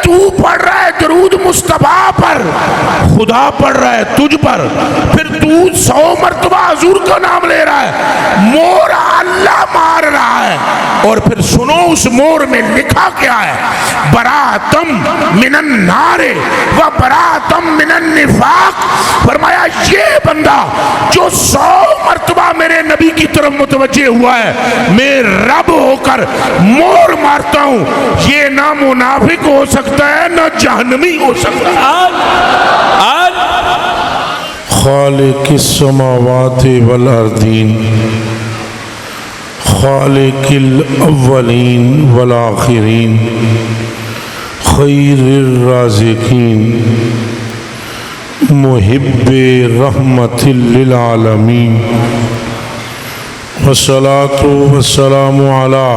تو پڑھ رہا ہے درود مصطفیٰ پر، خدا پڑھ رہا ہے تجھ پر، پھر تو 100 مرتبہ حضور کا نام لے رہا ہے، مور اللہ مار رہا ہے، اور پھر سنو اس مور میں لکھا کیا ہے، براتم من النار و براتم من النفاق۔ فرمایا یہ بندہ جو 100 مرتبہ میرے نبی کی طرف متوجہ ہوا ہے، میں رب ہو کر مور مارتا ہوں، یہ نہ منافق ہو سکتا ہے نہ جہنمی ہو سکتا ہے۔ خالق السماوات والارضین، خالق الاولین والآخرین، خیر الرازقین، محب رحمت للعالمین، والصلاة والسلام علی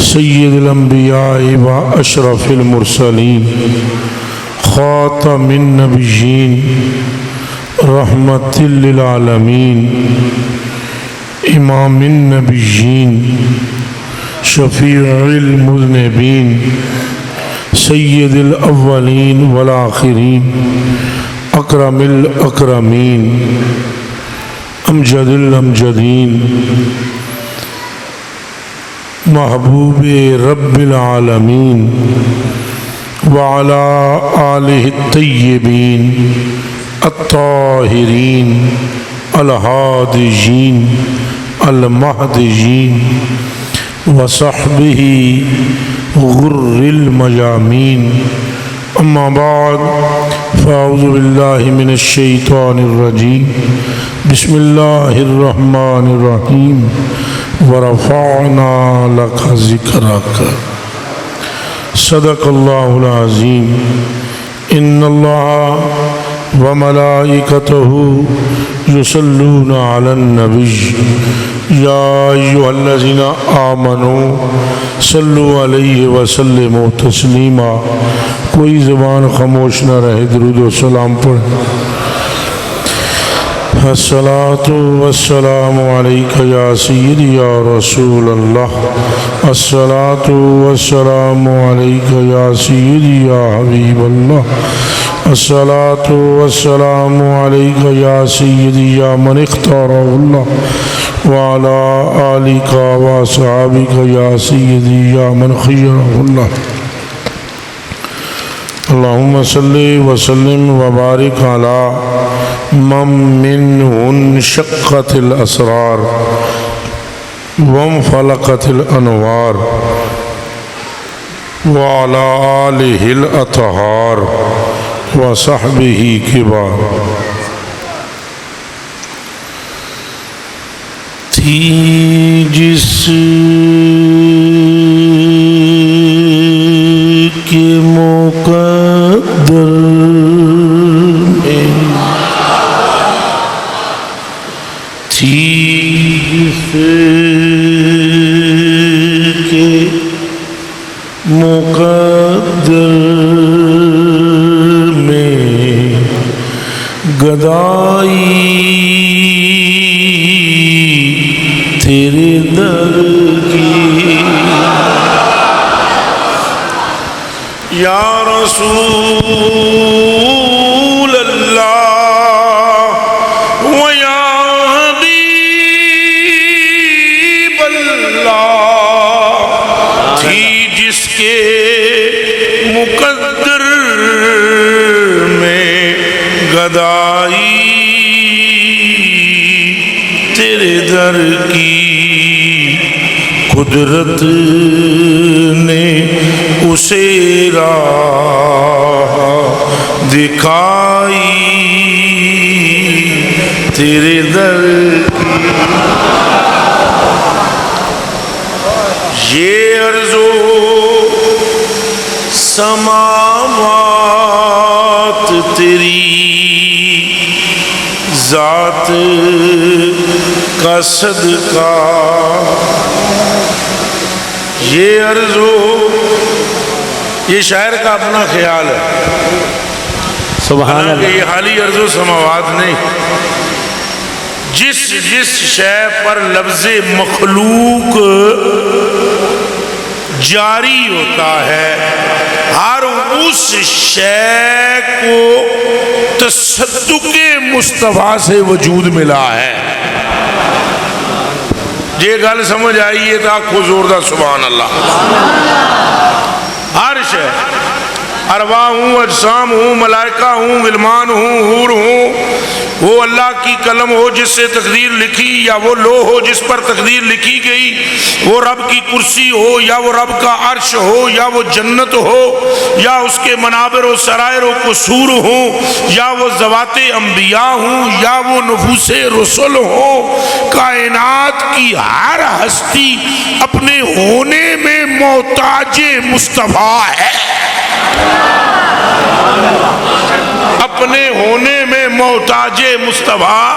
سید الانبیاء و اشرف المرسلین، خاتم النبیین، رحمت للعالمین، امام النبیین، شفیع المذنبین، سید الاولین والآخرین، اکرم الاکرمین، امجد الامجدین، محبوب رب العالمین، وعلى آلہ الطیبین الطاہرین الہادیین المہدیین، وصحبہ غر المیامین، اما بعد فاعوذ باللہ من الشیطان الرجیم، بسم اللہ الرحمن الرحیم، ورفعنا لک ذکرک، صدق اللہ العظیم۔ ان اللہ وملائکتہ یصلون علی النبی یا ایھا الذین آمنوا صلوا علیہ وسلموا تسلیما۔ کوئی زبان خاموش نہ رہے، درود و سلام پڑھیں۔ الصلاة والسلام علیک یا سیدی یا رسول اللہ، الصلاة والسلام علیک یا سیدی یا حبیب اللہ، الصلاة والسلام علیک یا سیدی یا من اختارہ اللہ، وعلى آلک واصحابک یا سیدی یا من خیرہ اللہ۔ اللہم صلی وسلم وبارک علی من منہ انشقت الاسرار وانفلقت الانوار، وعلى آلہ الاطہار وصحبہ کبار۔ تھی جس کے مقدر میں، تھی جس کے مقدر میں گدائی تیرے در کی، یا رسول اللہ و یا حبیب اللہ، تھی جس کے مقدر میں گدائی تیرے در کی، قدرت نے اسے راہ دکھائی تیرے در کی۔ یہ ارض و سماوات تیری ذات کا صدقہ، یہ عرض و، یہ شاعر کا اپنا خیال ہے، سبحان اللہ۔ یہ حالی عرض و سماوات نہیں، جس شے پر لفظ مخلوق جاری ہوتا ہے ہر اس شے کو تصدق مصطفیٰ سے وجود ملا ہے. یہ گل سمجھ آئی ہے تو آکھو زوردار سبحان اللہ. ہر شے، ارواح ہوں، اجسام ہوں، ملائکہ ہوں، غلمان ہوں، حور ہوں، وہ اللہ کی قلم ہو جس سے تقدیر لکھی، یا وہ لوح ہو جس پر تقدیر لکھی گئی، وہ رب کی کرسی ہو، یا وہ رب کا عرش ہو، یا وہ جنت ہو، یا اس کے منابر و سرائر و قصور ہوں، یا وہ ذوات انبیاء ہوں، یا وہ نفوس رسل ہوں، کائنات کی ہر ہستی اپنے ہونے میں محتاج مصطفیٰ ہے. اپنے ہونے میں محتاج مصطفیٰ.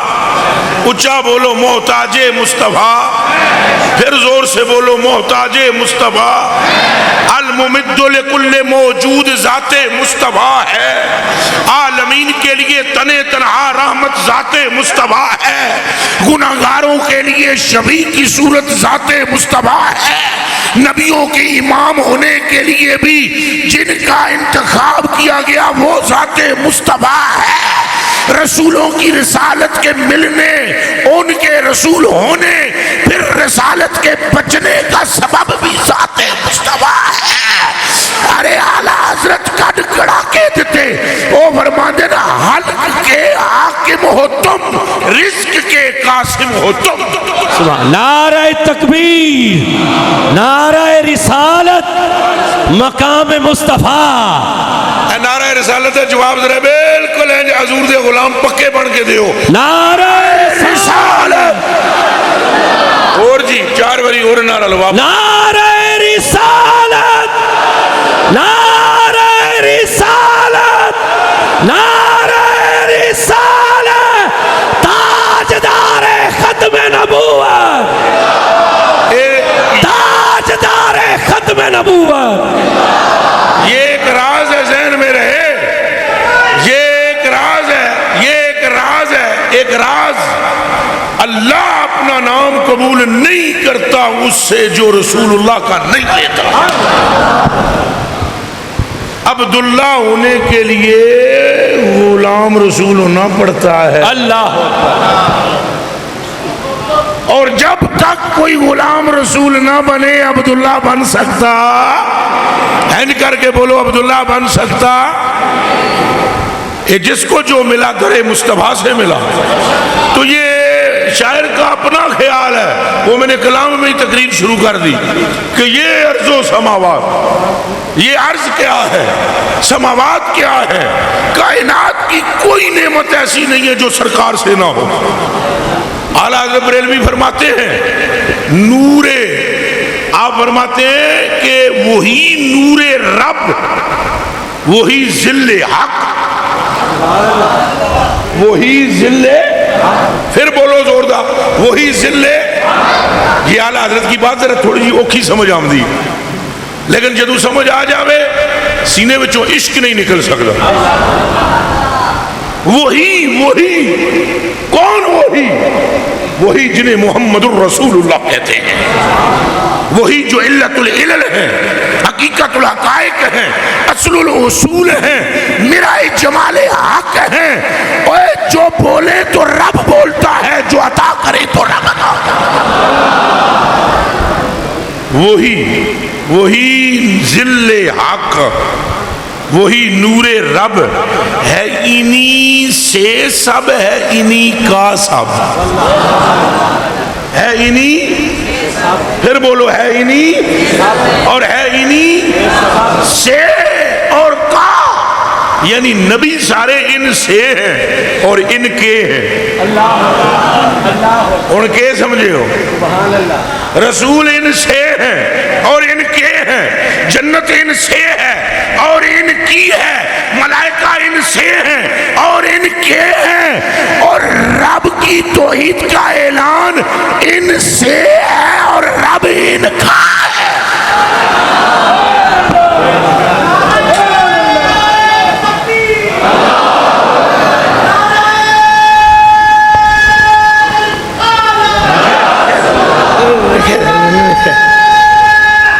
اونچا بولو محتاج مصطفیٰ. پھر زور سے بولو محتاج مصطفیٰ. الممد لکل موجود ذات مصطفیٰ ہے. عالمین کے لیے تنے تنہا رحمت ذات مصطفیٰ ہے. گناہگاروں کے لیے شفیع کی صورت ذات مصطفیٰ ہے. نبیوں کے امام ہونے کے لیے بھی جن کا انتخاب کیا گیا وہ ذات مصطفیٰ ہے. رسولوں کی رسالت کے ملنے، ان کے رسول ہونے، پھر رسالت کے بچنے کا سبب بھی ذات مصطفیٰ ہے. ارے اعلیٰ حضرت کڈ کڑا کے دیتے او فرماندے نا، حلق کے حاکم ہو تم، رزق کے قاسم ہو تم. نعرہ تکبیر، نعرہ رسالت، مقام مصطفیٰ. نعرہ رسالت ہے جواب ذرا بالکل ہے حضور دے غلام پکے بن کے دیو. نعرہ رسالت. اور جی چار باری اور نعرہ لوا. نعرہ رسالت، نعرہ رسالت، نعرہ رسالت، تاجدار ختم نبوت، تاجدار ختم نبوت. یہ ایک راز ہے ذہن میں رہے، یہ ایک راز ہے، یہ ایک راز ہے. ایک راز، اللہ اپنا نام قبول نہیں کرتا اس سے جو رسول اللہ کا نہیں لیتا. عبداللہ ہونے کے لیے غلام رسول ہونا پڑتا ہے. اللہ اور جب تک کوئی غلام رسول نہ بنے عبداللہ بن سکتا. ہین کر کے بولو عبداللہ بن سکتا. یہ جس کو جو ملا درے مصطفیٰ سے ملا. تو یہ شاعر کا اپنا خیال ہے، وہ میں نے کلام میں ہی تقریر شروع کر دی کہ یہ عرض و سماوات، یہ عرض کیا ہے، سماوات کیا ہے. کائنات کی کوئی نعمت ایسی نہیں ہے جو سرکار سے نہ ہو. اعلیٰ حضرت بریلوی فرماتے ہیں نور، آپ فرماتے ہیں کہ وہی نور رب، وہی ذل حق، وہی ذل. پھر بولو زوردار، وہی ذل. یہ اعلیٰ حضرت کی بات ذرا تھوڑی جی اوکھی سمجھ آمدی، لیکن جدو سمجھ آ جاوے سینے وچوں عشق نہیں نکل سکتا. وہی کون؟ وہی جنہیں محمد الرسول اللہ کہتے ہیں، وہی جو علت العلل ہے، حقیقت الحقائق ہیں، اصل الاصول ہیں، میرا جمال حق ہیں. اور جو بولے تو رب بولتا ہے، جو عطا کرے تو رب عطا کرتا ہے. وہی ذل حق، وہی نور رب ہے. انہی سے سب ہے، انہی کا سب ہے. انہی، پھر بولو ہے انہی، اور ہے انہی سے اور کا. یعنی نبی سارے ان سے ہیں اور ان کے ہیں. ان کے سمجھے ہو؟ رسول ان سے ہیں اور ان کے ہیں. جنت ان سے ہے اور ان کی ہے. ملائکہ ان سے ہیں اور ان کے ہیں. اور رب کی توحید کا اعلان ان سے ہے اور رب ان کا ہے.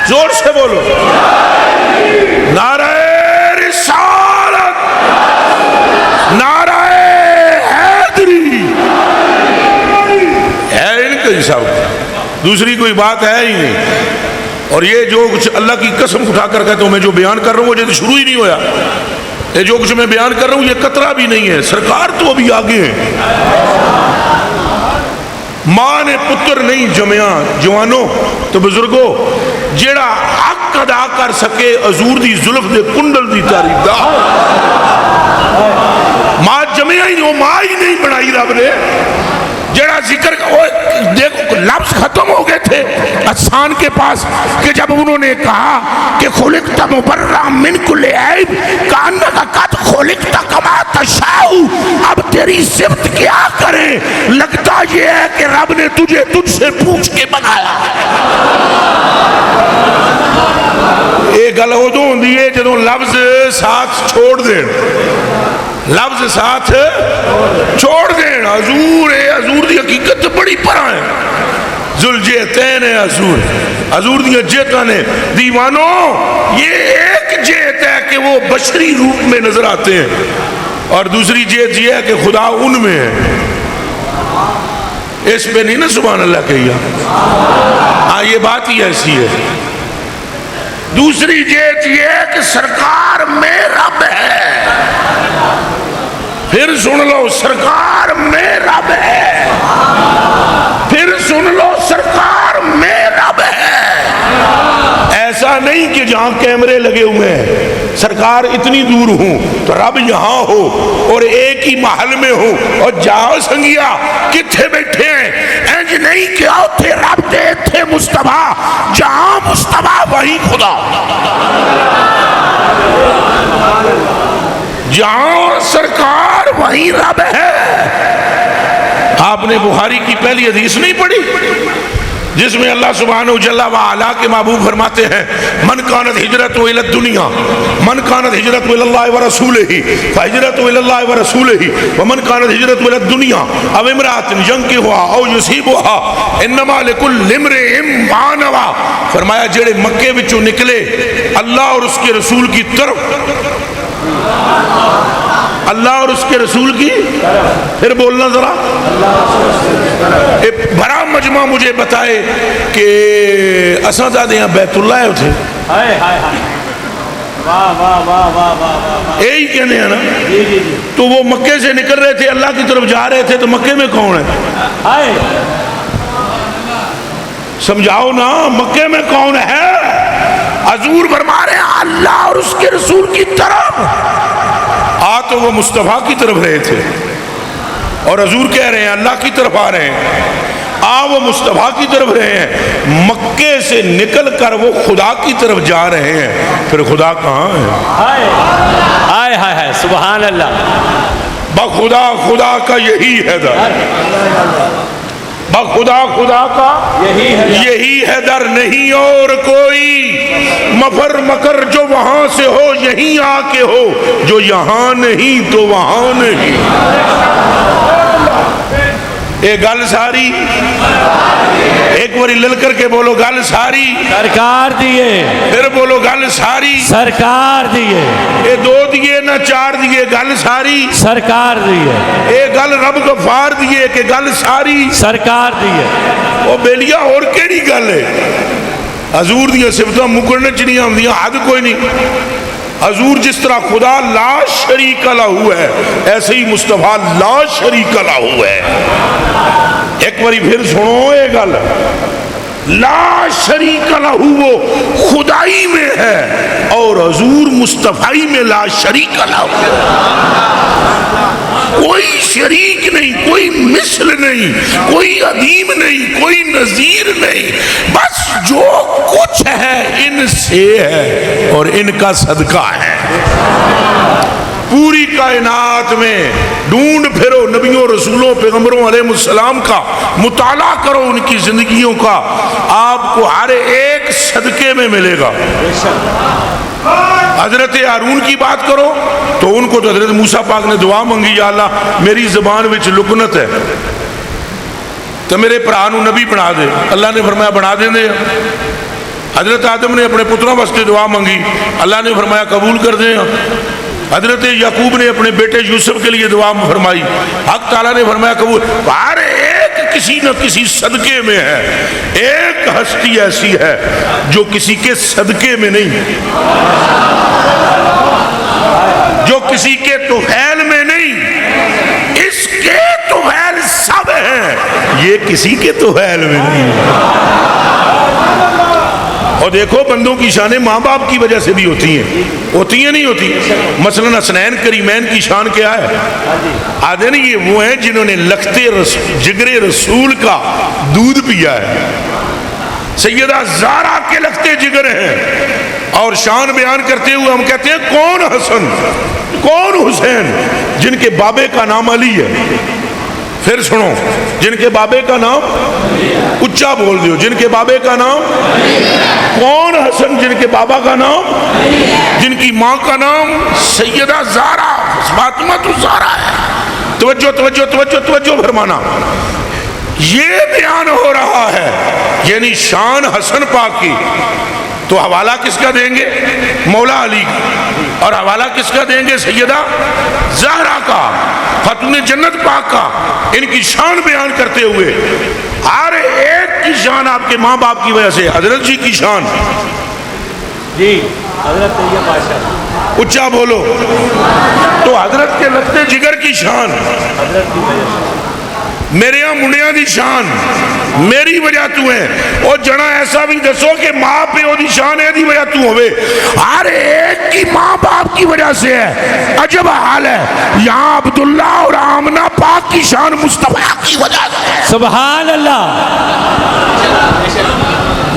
زور سے بولو نعرہ دوسری کوئی بات ہے ہی نہیں. اور یہ جو کچھ اللہ کی قسم اٹھا کر کہتا ہوں میں جو بیان کر رہا ہوں وہ جیسے شروع ہی نہیں ہوا. یہ جو کچھ میں بیان کر رہا ہوں یہ قطرہ بھی نہیں ہے. سرکار تو ابھی آگے ہیں. ماں نے پتر نہیں جمیا جوانوں تو بزرگوں جیڑا حق ادا کر سکے حضور دی زلف دے کنڈل دی تعریف دا. ماں جمیا ہی نہیں, وہ ماں ہی نہیں بنائی رب نے. جڑا ذکر دیکھو لفظ ختم ہو گئے تھے احسان کے پاس کہ جب انہوں نے کہا کہ خلقت مبرأ من کل عیب کانک قد خلقت کما تشاء. اب تیری صفت کیا کریں, لگتا یہ ہے کہ رب نے تجھے تجھ سے پوچھ کے بنایا. یہ گل ادو ہوندی ہے جدوں لفظ ساتھ چھوڑ دین, لفظ ساتھ چھوڑ دین. حضور دی حقیقت بڑی پرا ہے. ذوالجہتین ہے حضور, حضور دی جہتاں نے دیوانوں. یہ ایک جہت ہے کہ وہ بشری روپ میں نظر آتے ہیں اور دوسری جہت یہ ہے کہ خدا ان میں ہے. اس پہ نہیں نا سبحان اللہ کہیا. ہاں یہ بات ہی ایسی ہے. دوسری جہت یہ ہے کہ سرکار میں رب ہے. پھر سن لو سرکار میں رب ہے. پھر سن لو سرکار میں رب ہے. ایسا نہیں کہ جہاں کیمرے لگے ہوئے ہیں سرکار اتنی دور ہوں تو رب یہاں ہو اور ایک ہی محل میں ہو اور جاؤ سنگیا کتھے بیٹھے ہیں. انج نہیں کہ اوتھے رب دے تھے مصطفیٰ, جہاں مصطفیٰ وہیں خدا. جہاں سرکار وہیں رب ہے. آپ نے بخاری کی پہلی حدیث نہیں پڑھی جس میں اللہ سبحانہ جل وعلا کے محبوب فرماتے ہیں من کانت ہجرت الی الدنیا من کانت ہجرت الی اللہ ورسولہ فہجرت الی اللہ ورسولہ ومن کانت ہجرت الی الدنیا او امرأۃ ینکحها او یصیبها انما لکل امرئ ما نوی. فرمایا جڑے مکے وچوں نکلے اللہ اور اس کے رسول کی طرف, اللہ اور اس کے رسول کی, پھر بولنا ذرا. ایک بڑا مجمع مجھے بتائے کہ اسدادے ہیں بیت اللہ ہوتے یہی کہنے ہیں نا. تو وہ مکے سے نکل رہے تھے اللہ کی طرف جا رہے تھے تو مکے میں کون ہے سمجھاؤ نا, مکے میں کون ہے. حضور فرما رہے ہیں اللہ اور اس کے رسول کی طرف. تو وہ مصطفیٰ کی طرف رہے تھے اور حضور کہہ رہے ہیں اللہ کی طرف آ رہے ہیں. وہ مصطفیٰ کی طرف رہے ہیں, مکے سے نکل کر وہ خدا کی طرف جا رہے ہیں. پھر خدا کہاں ہے؟ ہائے ہائے ہائے سبحان اللہ. بخدا خدا کا یہی ہے در, بخدا خدا کا یہی ہے در, نہیں اور کوئی. مفر مکر جو وہاں سے ہو یہیں آ کے ہو, جو یہاں نہیں تو وہاں نہیں. اے گل ساری ایک باری لل کر کے بولو گل ساری سرکار دیے. پھر بولو گل ساری سرکار دیے. اے دو دیے نہ چار دیے, گل ساری سرکار دیے. اے گل رب غفار دیے کہ گل ساری سرکار دیے. وہ بیلیا اور کیڑی گل ہے. حضور دیا صفتاں مکرنے چنیاں ہوندیاں حد کوئی نہیں. حضور جس طرح خدا لا شریک لہو ہے ایسے ہی مصطفیٰ لا شریک لہو ہے. ایک باری پھر سنو یہ گل, لا شریک لہو وہ خدائی میں ہے اور حضور مصطفی میں لا شریک لہو. کوئی شریک نہیں, کوئی مثل نہیں, کوئی عدیم نہیں, کوئی نظیر نہیں. بس جو کچھ ہے ان سے ہے اور ان کا صدقہ ہے. پوری کائنات میں ڈھونڈ پھرو نبیوں رسولوں پیغمبروں علیہ السلام کا, مطالعہ کرو ان کی زندگیوں کا, آپ کو ہر ایک صدقے میں ملے گا. حضرت ہارون کی بات کرو تو ان کو تو حضرت موسیٰ پاک نے دعا منگی, یا اللہ میری زبان وچ لکنت ہے تو میرے پرا نو نبی بنا دے. اللہ نے فرمایا بنا دیں دے. حضرت آدم نے اپنے پتروں واسطے دعا منگی, اللہ نے فرمایا قبول کر دیں. حضرت یعقوب نے اپنے بیٹے یوسف کے لیے دعا فرمائی, حق تعالیٰ نے فرمایا قبول. ہر ایک کسی نہ کسی صدقے میں ہے. ایک ہستی ایسی ہے جو کسی کے صدقے میں نہیں, جو کسی کے طفیل میں نہیں, اس کے طفیل سب ہیں, یہ کسی کے طفیل میں نہیں. اور دیکھو بندوں کی شانیں ماں باپ کی وجہ سے بھی ہوتی ہیں نہیں ہوتی. مثلا حسنین کریمین کی شان کیا ہے؟ آدھے نہیں یہ وہ ہیں جنہوں نے لختے جگر رسول کا دودھ پیا ہے. سیدہ زہرا کے لختے جگر ہیں, اور شان بیان کرتے ہوئے ہم کہتے ہیں کون حسن کون حسین جن کے بابے کا نام علی ہے. پھر سنو, جن کے بابے کا نام, اچھا بول دیو, جن کے بابے کا نام, کون حسن جن کے بابا کا نام, جن کی ماں کا نام سیدہ زہرا فاطمہ الزہرا ہے. توجہ توجہ توجہ توجہ فرمانا. یہ بیان ہو رہا ہے یعنی شان حسن پاک کی, تو حوالہ کس کا دیں گے؟ مولا علی کا. اور حوالہ کس کا دیں گے؟ سیدہ زہرا کا, خاتون جنت پاک کا. ان کی شان بیان کرتے ہوئے ہر ایک کی شان آپ کے ماں باپ کی وجہ سے. حضرت جی کی شان, جی حضرت طیب بادشاہ, اچھا بولو. تو حضرت کے لگتے جگر کی شان, حضرت کی وجہ سے. میرے یہاں منڈیاں دی شان میری وجہ تو ہے. اور جنا ایسا بھی دسو کہ ماں پیو دی شان ہے دی وجہ تو ہوئے. ہر ایک کی ماں باپ کی وجہ سے ہے. عجب حال ہے, یہاں عبداللہ اور آمنہ پاک کی شان مصطفیٰ کی وجہ سے ہے. سبحان اللہ.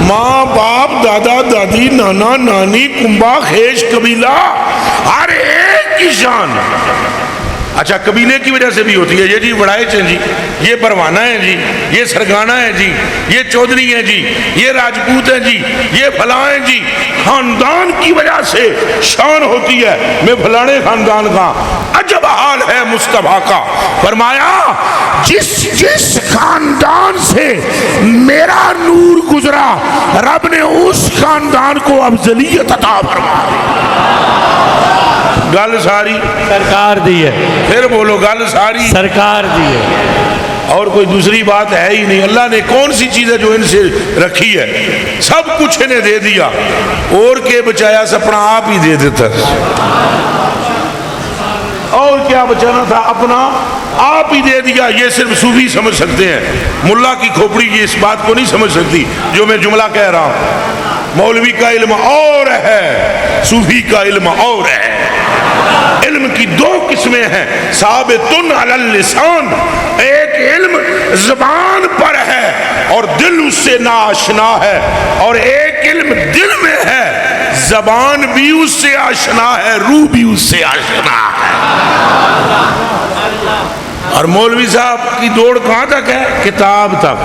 ماں باپ دادا دادی نانا نانی کنبا خیش قبیلہ ہر ایک کی شان. اچھا قبیلے کی وجہ سے بھی ہوتی ہے. یہ جی وڑائچ ہیں جی, یہ پروانہ ہیں جی, یہ سرگانہ ہیں جی, یہ چودھری ہیں جی, یہ راجپوت ہیں جی, یہ فلاں ہیں جی. خاندان کی وجہ سے شان ہوتی ہے. میں فلانے خاندان کا. عجب حال ہے مصطفیٰ کا. فرمایا جس جس خاندان سے میرا نور گزرا رب نے اس خاندان کو افضلیت عطا فرمائی. گل ساری سرکار دی ہے. پھر بولو گل ساری سرکار دی ہے. اور کوئی دوسری بات ہے ہی نہیں. اللہ نے کون سی چیز ہے جو ان سے رکھی ہے؟ سب کچھ انہیں دے دیا. اور کے بچایا اپنا آپ ہی دے دیتا. اور کیا بچانا تھا؟ اپنا آپ ہی دے دیا. یہ صرف صوفی سمجھ سکتے ہیں. ملا کی کھوپڑی یہ اس بات کو نہیں سمجھ سکتی جو میں جملہ کہہ رہا ہوں. مولوی کا علم اور ہے, صوفی کا علم اور ہے. علم کی دو قسمیں ہیں, ثابتن علی اللسان, ایک علم زبان پر ہے اور دل اس سے ناآشنا ہے, اور ایک علم دل میں ہے, زبان بھی اس سے آشنا ہے, روح بھی اس سے آشنا ہے. اور مولوی صاحب کی دوڑ کہاں تک ہے؟ کتاب تک.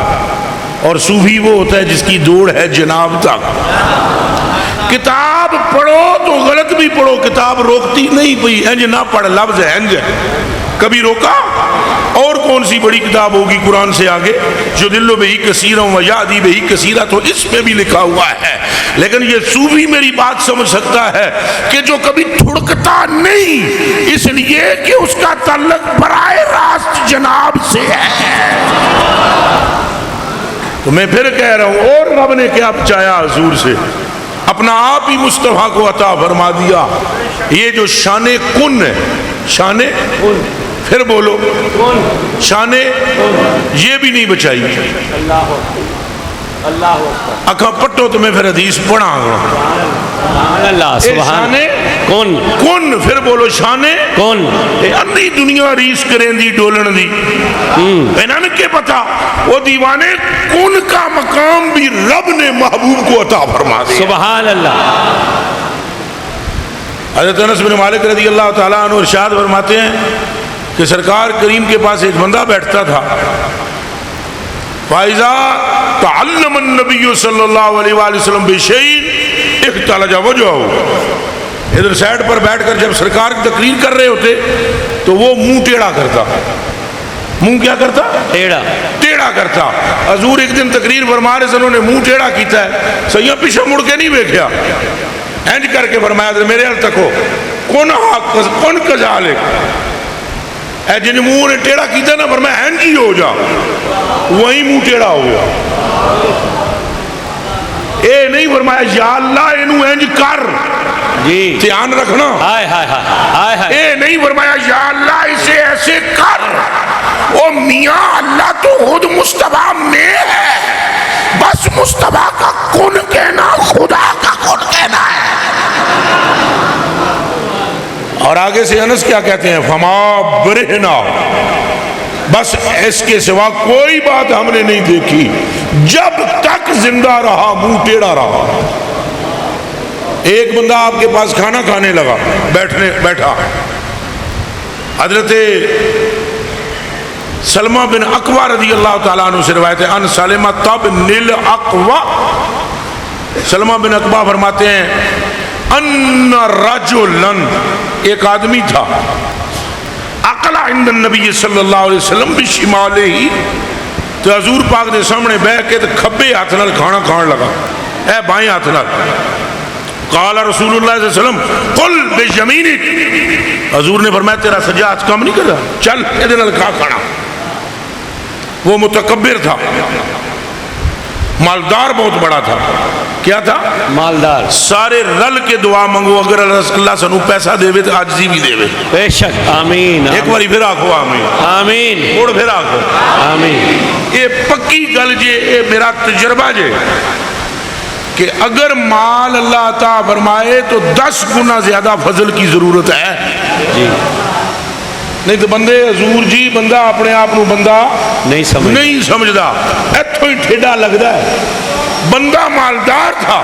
اور صوفی وہ ہوتا ہے جس کی دوڑ ہے جناب تک. کتاب پڑھو تو غلط بھی پڑھو, کتاب روکتی نہیں. بھئی انج نہ پڑھ, لفظ ہے انج, کبھی روکا؟ اور کون سی بڑی کتاب ہوگی قرآن سے آگے جو دلو بہی کثیرا و یادی بہی کثیرا, تو اس میں بھی لکھا ہوا ہے. لیکن یہ صوفی میری بات سمجھ سکتا ہے کہ جو کبھی تھڑکتا نہیں, اس لیے کہ اس کا تعلق براہ راست جناب سے ہے. تو میں پھر کہہ رہا ہوں, اور رب نے کیا چاہیا حضور سے؟ اپنا آپ ہی مصطفیٰ کو عطا فرما دیا. یہ جو شان کن ہے, شان کن, پھر بولو شان, یہ بھی نہیں بچائی. اکھا پٹو تو میں پھر حدیث پڑھا گا. سبحان کن کن, پھر بولو شان کن. اندھی دنیا ریس کریں دی ڈولن دی, انہوں کے پتا وہ دیوانے کن کا مقام بھی رب نے محبوب کو عطا فرما دیا. سبحان اللہ. حضرت انس بن مالک رضی اللہ تعالیٰ عنہ ارشاد فرماتے ہیں کہ سرکار کریم کے پاس ایک بندہ بیٹھتا تھا. فَإِذَا تَعَلَّمَ النَّبِيُّ صلی اللہ علیہ وآلہ وسلم بِشَيْءٍ اِخْتَلَجَ وَجْهُهُ. ادھر سائڈ پر بیٹھ کر جب سرکار کی تقریر کر رہے ہوتے تو وہ منہ ٹیڑھا کرتا. منہ کیا کرتا؟ ٹیڑھا کرتا. حضور ایک دن تقریر فرما رہے سے انہوں نے منہ ٹیڑھا کیتا ہے, سیاں پیچھے مڑ کے نہیں بیٹھیا, اینج کر کے فرمایا میرے حل تک ہو کن کذالک, اے جن منہ نے ٹیڑھا کیتا نا فرمایا ہن جی ہو جا، وہیں منہ ٹیڑھا ہو گیا. اے نہیں فرمایا یا اللہ اینو انج کر، جی دھیان رکھنا. ہائے ہائے ہائے ہائے. اے نہیں فرمایا یا اللہ اسے ایسے کر. او میاں اللہ تو خود مصطفیٰ میں ہے، بس مصطفیٰ کا کن کہنا خدا کا کن کہنا ہے. اور آگے سے انس کیا کہتے ہیں؟ فما برہنا، بس اس کے سوا کوئی بات ہم نے نہیں دیکھی جب تک زندہ رہا منہ ٹیڑھا رہا. ایک بندہ آپ کے پاس کھانا کھانے لگا، بیٹھا. حضرت سلمہ بن اقویٰ رضی اللہ تعالیٰ عنہ سے روایت ہے ان سلمہ تب نل اقویٰ، سلمہ بن اقویٰ فرماتے ہیں ان رجلن، ایک آدمی تھا، اقلا عند النبی صلی اللہ علیہ وسلم بشمالہ ہی، تو حضور پاک نے سامنے بیٹھ کے کھبے ہاتھ نال کھانا کھان لگا، اے بائیں ہاتھ نال. قال رسول اللہ صلی اللہ علیہ وسلم قل بیمینک، حضور نے فرمایا تیرا سجا ہاتھ کام نہیں کر رہا، چل ادھر نال کھا کھانا. وہ متکبر تھا، مالدار بہت بڑا تھا. کیا تھا؟ مالدار. سارے رل کے دعا منگو، اگر اللہ سنو پیسہ دے تو عاجزی بھی دے. بے شک. آمین. ایک باری پھر آکھو آمین. آمین. موڑ پھر آکھو آمین. یہ پکی گل جے، یہ میرا تجربہ جے کہ اگر مال اللہ عطا فرمائے تو 10 گنا زیادہ فضل کی ضرورت ہے. جی نہیں تو بندے حضور جی بندہ اپنے آپ نو بندہ نہیں سمجھدا، ایتھوں ہی ٹھیڈا لگدا ہے. بندہ مالدار تھا،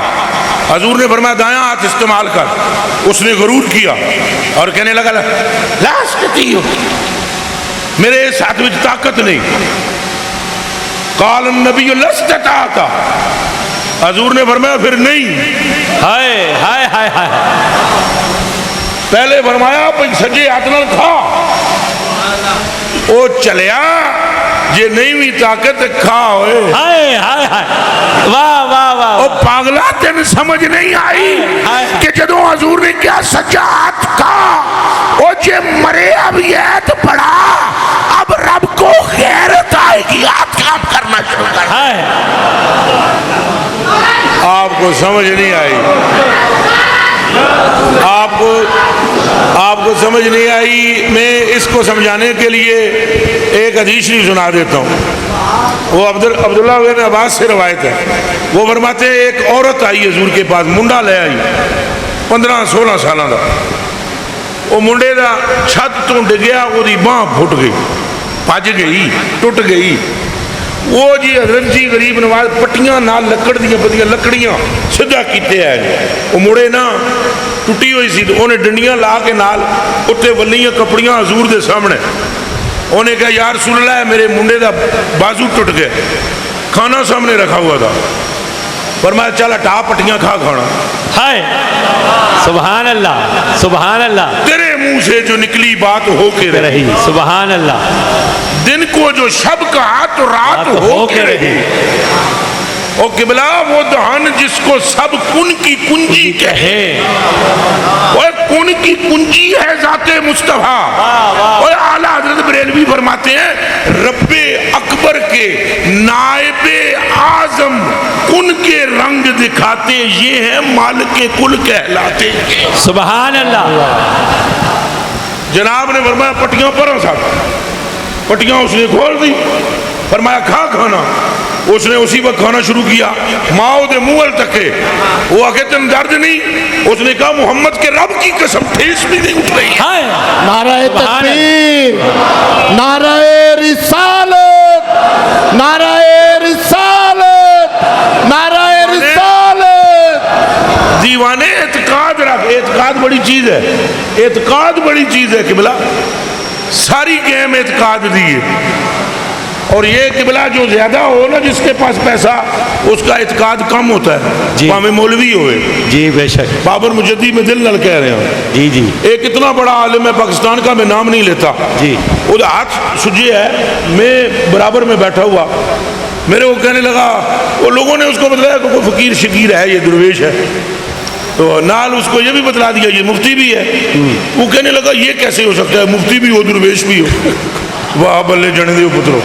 حضور نے فرمایا دایاں ہاتھ استعمال کر. اس نے غرور کیا اور کہنے لگا لا استطیع، میرے اس ہاتھ میں طاقت نہیں. قال النبی لا استطاعت، حضور نے فرمایا پھر نہیں. ہائے ہائے ہائے ہائے. پہلے فرمایا سجے ہاتھ نال کھا، او چلیا جے نہیں بھی طاقت کھا ہوئے. ہائے ہائے ہائے. واہ واہ واہ. او پاگلا تین سمجھ نہیں آئی کہ جدوں حضور نے کیا سجا ہاتھ کھا، او جے مرے اب یہ پڑا، اب رب کو غیرت آئے گی، ہاتھ کام کرنا شروع کر. ہائے. آپ کو سمجھ نہیں آئی، آپ کو سمجھ نہیں آئی. میں اس کو سمجھانے کے لیے ایک حدیث شریف سنا دیتا ہوں. وہ عبداللہ بن عباس سے روایت ہے. وہ فرماتے ہیں ایک عورت آئی حضور کے پاس، منڈا لے آئی 15-16 سالوں کا. وہ منڈے دا چھت تو ڈگیا، وہ دی باں پھٹ گئی، بھج گئی، ٹوٹ گئی. وہ جی حضرت جی غریب نواز پٹیاں نال لکڑ دیاں بدیاں لکڑیاں سدھا کیتے ہیں. وہ مڑے نا ٹوٹی ہوئی سی، انہیں ڈنڈیاں لا کے نال اتنے ولیاں کپڑیاں حضور دے سامنے. انہیں کہا یا رسول اللہ میرے منڈے دا بازو ٹوٹ گیا. کھانا سامنے رکھا ہوا تھا، فرمایا چل ہٹا پٹیاں کھا کھانا. ہائے سبحان اللہ سبحان اللہ. تیرے منہ سے جو نکلی بات ہو کے رہی، سبحان اللہ. دن کو جو شب کہا تو رات ہو کے رہی. او قبلہ وہ دہن جس کو سب کن کی کنجی کہے، وہ کن کی کنجی ہے ذات مصطفیٰ. اور اعلیٰ حضرت بریلوی فرماتے ہیں رب اکبر کے نائب اعظم کن کے رنگ دکھاتے، یہ ہے مالک کل کہلاتے. سبحان اللہ. جناب نے فرمایا پٹیاں پروں ساتھ، پٹیاں اس نے کھول دی، فرمایا کھا کھانا. اس نے اسی وقت کھانا شروع کیا. ماں دے منہ تکے، وہ آگے تن درد نہیں. اس نے کہا محمد کے رب کی قسم ٹھیس بھی نہیں اٹھ رہی. نعرہ تکبیر، نعرہ رسالت، نعرہ رسالت، نعرہ رسالت. دیوانے اعتقاد رکھ. اعتقاد بڑی چیز ہے، اعتقاد بڑی چیز ہے. قبلہ ساری گیم اعتقاد دی ہے. اور یہ قبلہ جو زیادہ ہو نا، جس کے پاس پیسہ، اس کا اعتقاد کم ہوتا ہے. جی ہمیں مولوی ہوئے. جی بے شک. بابر مجدی میں دل نل کہہ رہے ہیں. جی جی. ایک اتنا بڑا عالم ہے پاکستان کا، میں نام نہیں لیتا. جی. وہ ہاتھ سجے ہے، میں برابر میں بیٹھا ہوا. میرے کو کہنے لگا، وہ لوگوں نے اس کو بتایا کہ کوئی فقیر شکیر ہے، یہ درویش ہے. تو نال اس کو یہ بھی بتلا دیا یہ مفتی بھی ہے. وہ کہنے لگا یہ کیسے ہو سکتا ہے, مفتی بھی ہو درویش بھی ہو. واہ بلے جنے دیو پترو.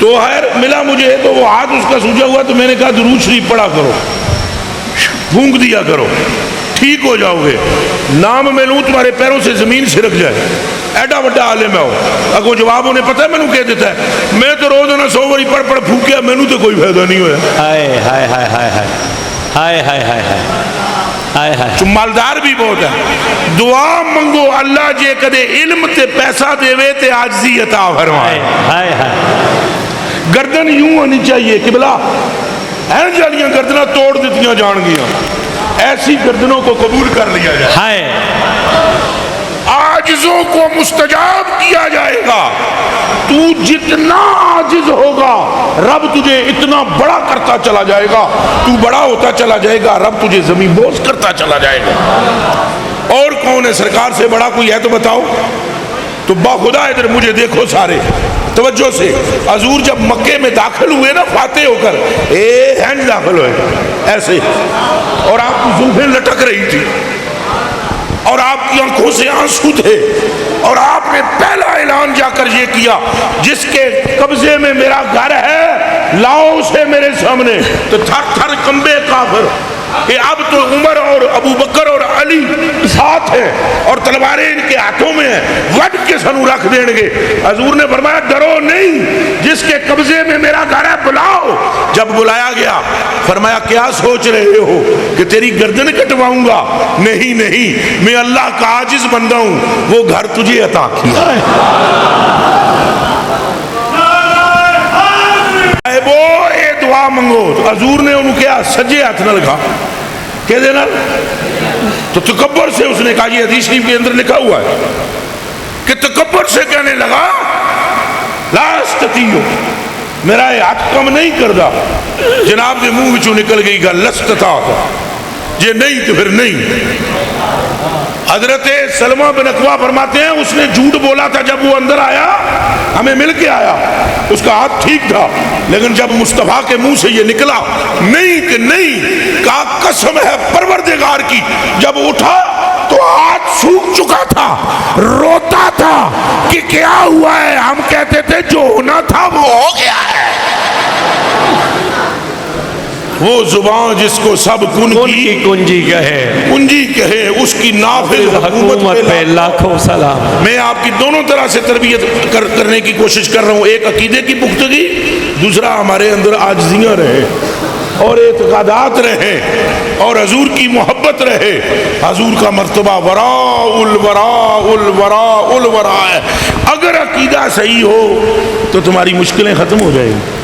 تو خیر ملا مجھے, تو وہ ہاتھ اس کا سوجا ہوا, تو میں نے کہا درود شریف پڑھا کرو, پھونک دیا کرو, ٹھیک ہو جاؤ گے. نام میں لوں تمہارے پیروں سے زمین سرک جائے. ایڈا بڑا عالم ہے وہ. اگو جواب انہیں پتہ ہے میں کہہ دیتا ہے, میں تو روزانہ 100 باری پڑھ پھونکیا, میں تو کوئی فائدہ نہیں ہوا. ہائے ہائے ہائے ہائے ہائے ہائے ہائے ہائے ہائے ہائے. مالدار بھی بہت ہے. دعا منگو اللہ جے کدے علم تے پیسہ دے وے تے عاجزی عطا فرمائے. ہائے ہائے. گردن یوں ہونی چاہیے قبلہ, این جالیاں گردناں توڑ دیتیاں جان گیاں, ایسی گردنوں کو قبول کر لیا جائے. ہائے. عاجزوں کو مستجاب کیا جائے گا. تو جتنا عاجز ہوگا رب تجھے اتنا بڑا کرتا چلا جائے گا. تو بڑا ہوتا چلا جائے گا, رب تجھے زمین بوس کرتا چلا جائے گا. اور کون ہے سرکار سے بڑا کوئی ہے تو بتاؤ. تو باخدا ادھر مجھے دیکھو سارے توجہ سے. حضور جب مکے میں داخل ہوئے نا فاتح ہو کر, ہینڈ داخل ہوئے ایسے, اور آپ کی زلفیں لٹک رہی تھی اور آپ کی آنکھوں سے آنسو تھے, اور آپ نے پہلا اعلان جا کر یہ کیا, جس کے قبضے میں میرا گھر ہے لاؤ اسے میرے سامنے. تو تھر تھر کمبے کافر کہ اب تو عمر اور ابو بکر اور علی ساتھ ہیں اور تلواریں ان کے ہاتھوں میں ہیں, وڈ کے سنو رکھ دیں گے. حضور نے فرمایا ڈرو نہیں, جس کے قبضے میں میرا گھر ہے بلاؤ. جب بلایا گیا فرمایا کیا سوچ رہے ہو کہ تیری گردن کٹواؤں گا؟ نہیں نہیں, میں اللہ کا عاجز بندہ ہوں, وہ گھر تجھے عطا کیا. وہ اے دعا منگو. حضور نے انہوں کیا سجے ہاتھ نہ لکھا کہ دینا, تو تکبر سے اس نے کہا, یہ حدیث شریف کے اندر لکھا ہوا ہے کہ تکبر سے کہنے لگا لا استطیع, میرا یہ ہاتھ کم نہیں کردا. جناب کے منہ وچوں نکل گئی گل لستطاعت, یہ نہیں تو پھر نہیں. حضرت سلمہ بن اکوا فرماتے ہیں اس نے جھوٹ بولا تھا جب وہ اندر آیا, ہمیں مل کے آیا, اس کا ہاتھ ٹھیک تھا, لیکن جب مصطفیٰ کے منہ سے یہ نکلا نہیں کہ نہیں, کہا قسم ہے پروردگار کی, جب اٹھا تو ہاتھ سوکھ چکا تھا, روتا تھا کہ کیا ہوا ہے. ہم کہتے تھے جو ہونا تھا وہ ہو گیا ہے. وہ زبان جس کو سب کن کی کنجی کہے, کنجی کہے, اس کی نافذ حکومت پہ لاکھوں سلام. میں آپ کی دونوں طرح سے تربیت کرنے کی کوشش کر رہا ہوں. ایک عقیدے کی پختگی, دوسرا ہمارے اندر عاجزیاں رہے اور اعتقادات رہے اور حضور کی محبت رہے. حضور کا مرتبہ وراء الوراء الوراء الوراء ہے. اگر عقیدہ صحیح ہو تو تمہاری مشکلیں ختم ہو جائیں گی,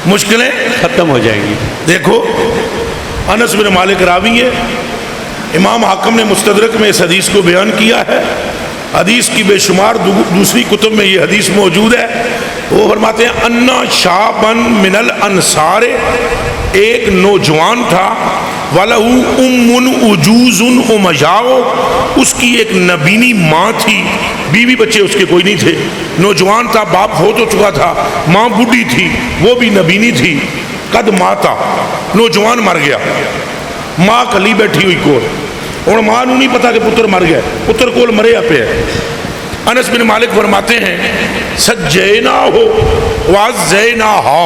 مشکلیں ختم ہو جائیں گی. دیکھو انس بن مالک راوی ہے, امام حاکم نے مستدرک میں اس حدیث کو بیان کیا ہے. حدیث کی بے شمار دوسری کتب میں یہ حدیث موجود ہے. وہ فرماتے ہیں انا شابن من الانصار, ایک نوجوان تھا, وَلَهُ أُمٌّ عُجُوزٌ أُمَجَاءُ, اس کی ایک نبینی ماں تھی, بیوی بچے اس کے کوئی نہیں تھے, نوجوان تھا, باپ ہو تو چکا تھا, ماں بوڑھی تھی, وہ بھی نبینی تھی. قد ماتا, نوجوان مر گیا, ماں کلی بیٹھی ہوئی کول, اور ماں نو نہیں پتا کہ پتر مر گیا, پتر کول مرے پہ ہے. انس بن مالک فرماتے ہیں سجینا ہو وعزینا ہا,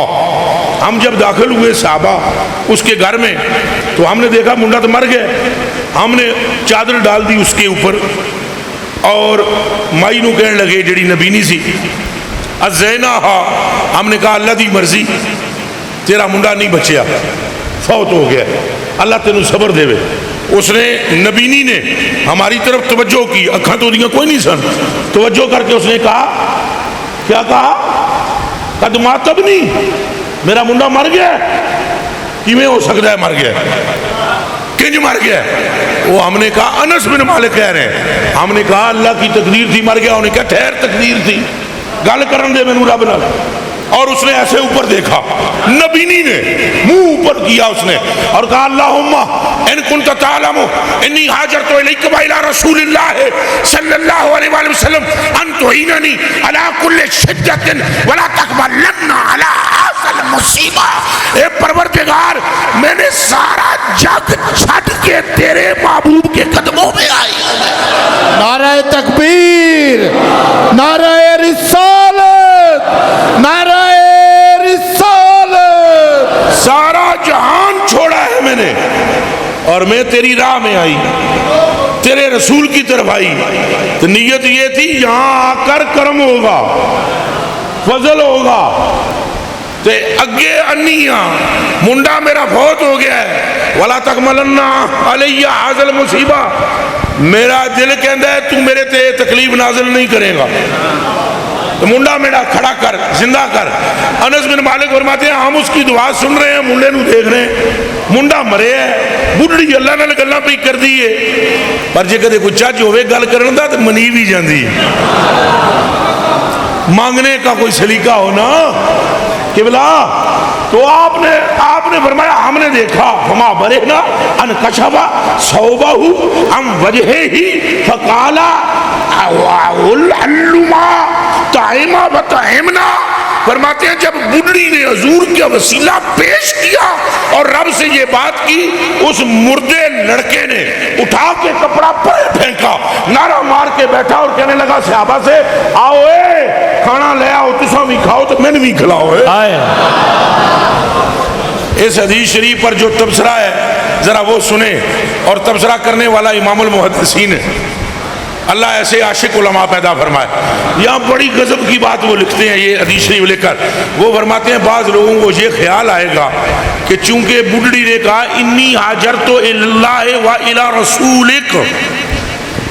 ہم جب داخل ہوئے صحابہ اس کے گھر میں تو ہم نے دیکھا منڈا تو مر گیا, ہم نے چادر ڈال دی اس کے اوپر اور مائی نو کہنے لگے جڑی نبینی سی, عزینا ہا, ہم نے کہا اللہ دی مرضی, تیرا منڈا نہیں بچیا, فوت ہو گیا, اللہ تینوں صبر دے وے. اس نے نبینی نے ہماری طرف توجہ کی, اکھاں تو دیاں کوئی نہیں سن, توجہ کر کے اس نے کہا, کیا کہا, قد ماتب نہیں, میرا منڈا مر گیا. کیویں ہو سکتا ہے مر گیا, کنج مر گیا؟ وہ ہم نے کہا انس بن مالک کہہ رہے ہیں, ہم نے کہا اللہ کی تقدیر تھی مر گیا. انہوں نے کہا ٹھہر, تقدیر تھی, گل کرن دے مینوں رب نال. اور اس نے ایسے اوپر دیکھا، نبینی نے منہ اوپر کیا اس نے اور کہا اللہم ان کنت تعلم انی ہاجرت الیک و الی رسول اللہ صلی اللہ علیہ وآلہ وسلم ان تعیننی علی کل شدۃ ولا تقبلن علی ھذا المصیبہ۔ اے پروردگار، میں نے سارا جگ چھٹ کے تیرے محبوب کے قدموں میں آئی۔ نعرہ تکبیر، نعرہ رسالت، نعرہ رسالت۔ سارا جہان چھوڑا ہے میں نے اور میں تیری راہ میں آئی، تیرے رسول کی طرف آئی۔ تو نیت یہ تھی یہاں آ کر کرم ہوگا، فضل ہوگا۔ تے اگے انیاں منڈا میرا فوت ہو گیا ہے، وَلَا تَقْمَلَنَّ عَلَيَّ هَذَا الْمُصِيبَةَ، میرا دل کہندا ہے تو میرے تے تکلیف نازل نہیں کرے گا، تو منڈا میرا کھڑا کر، زندہ کر۔ انس بن مالک فرماتے ہیں ہم اس کی دعا سن رہے ہیں، منڈے نو دیکھ رہے ہیں، منڈا مرے ہے، بڑھڑی اللہ نال گلاں پہ کر دی ہے، پر جے کدے کوئی چج ہوے گل کرن دا تے منی بھی جاندی ہے۔ مانگنے کا کوئی سلیقہ ہو نا قبلہ، تو آپ نے فرمایا ہم نے دیکھا فما برہنا ان کشف ثوبہ عن وجہہ فقال علما طعما وطعمنا۔ فرماتے ہیں جب بڈڑی نے حضور کا وسیلہ پیش کیا اور رب سے یہ بات کی، اس مردے لڑکے نے اٹھا کے کپڑا پر پھینکا، نعرہ مار کے بیٹھا اور کہنے لگا صحابہ سے آؤ اے کھانا لے آؤ، تساں بھی کھاؤ تو میں نے بھی کھلاؤ۔ اس حدیث شریف پر جو تبصرہ ہے ذرا وہ سنیں، اور تبصرہ کرنے والا امام المحدثین ہے، اللہ ایسے عاشق علماء پیدا فرمائے۔ یہاں بڑی غضب کی بات وہ لکھتے ہیں یہ حدیث شریف لے کر، وہ فرماتے ہیں بعض لوگوں کو یہ خیال آئے گا کہ چونکہ بڈڑی نے کہا انی ہاجرت اللہ و الی رسولک،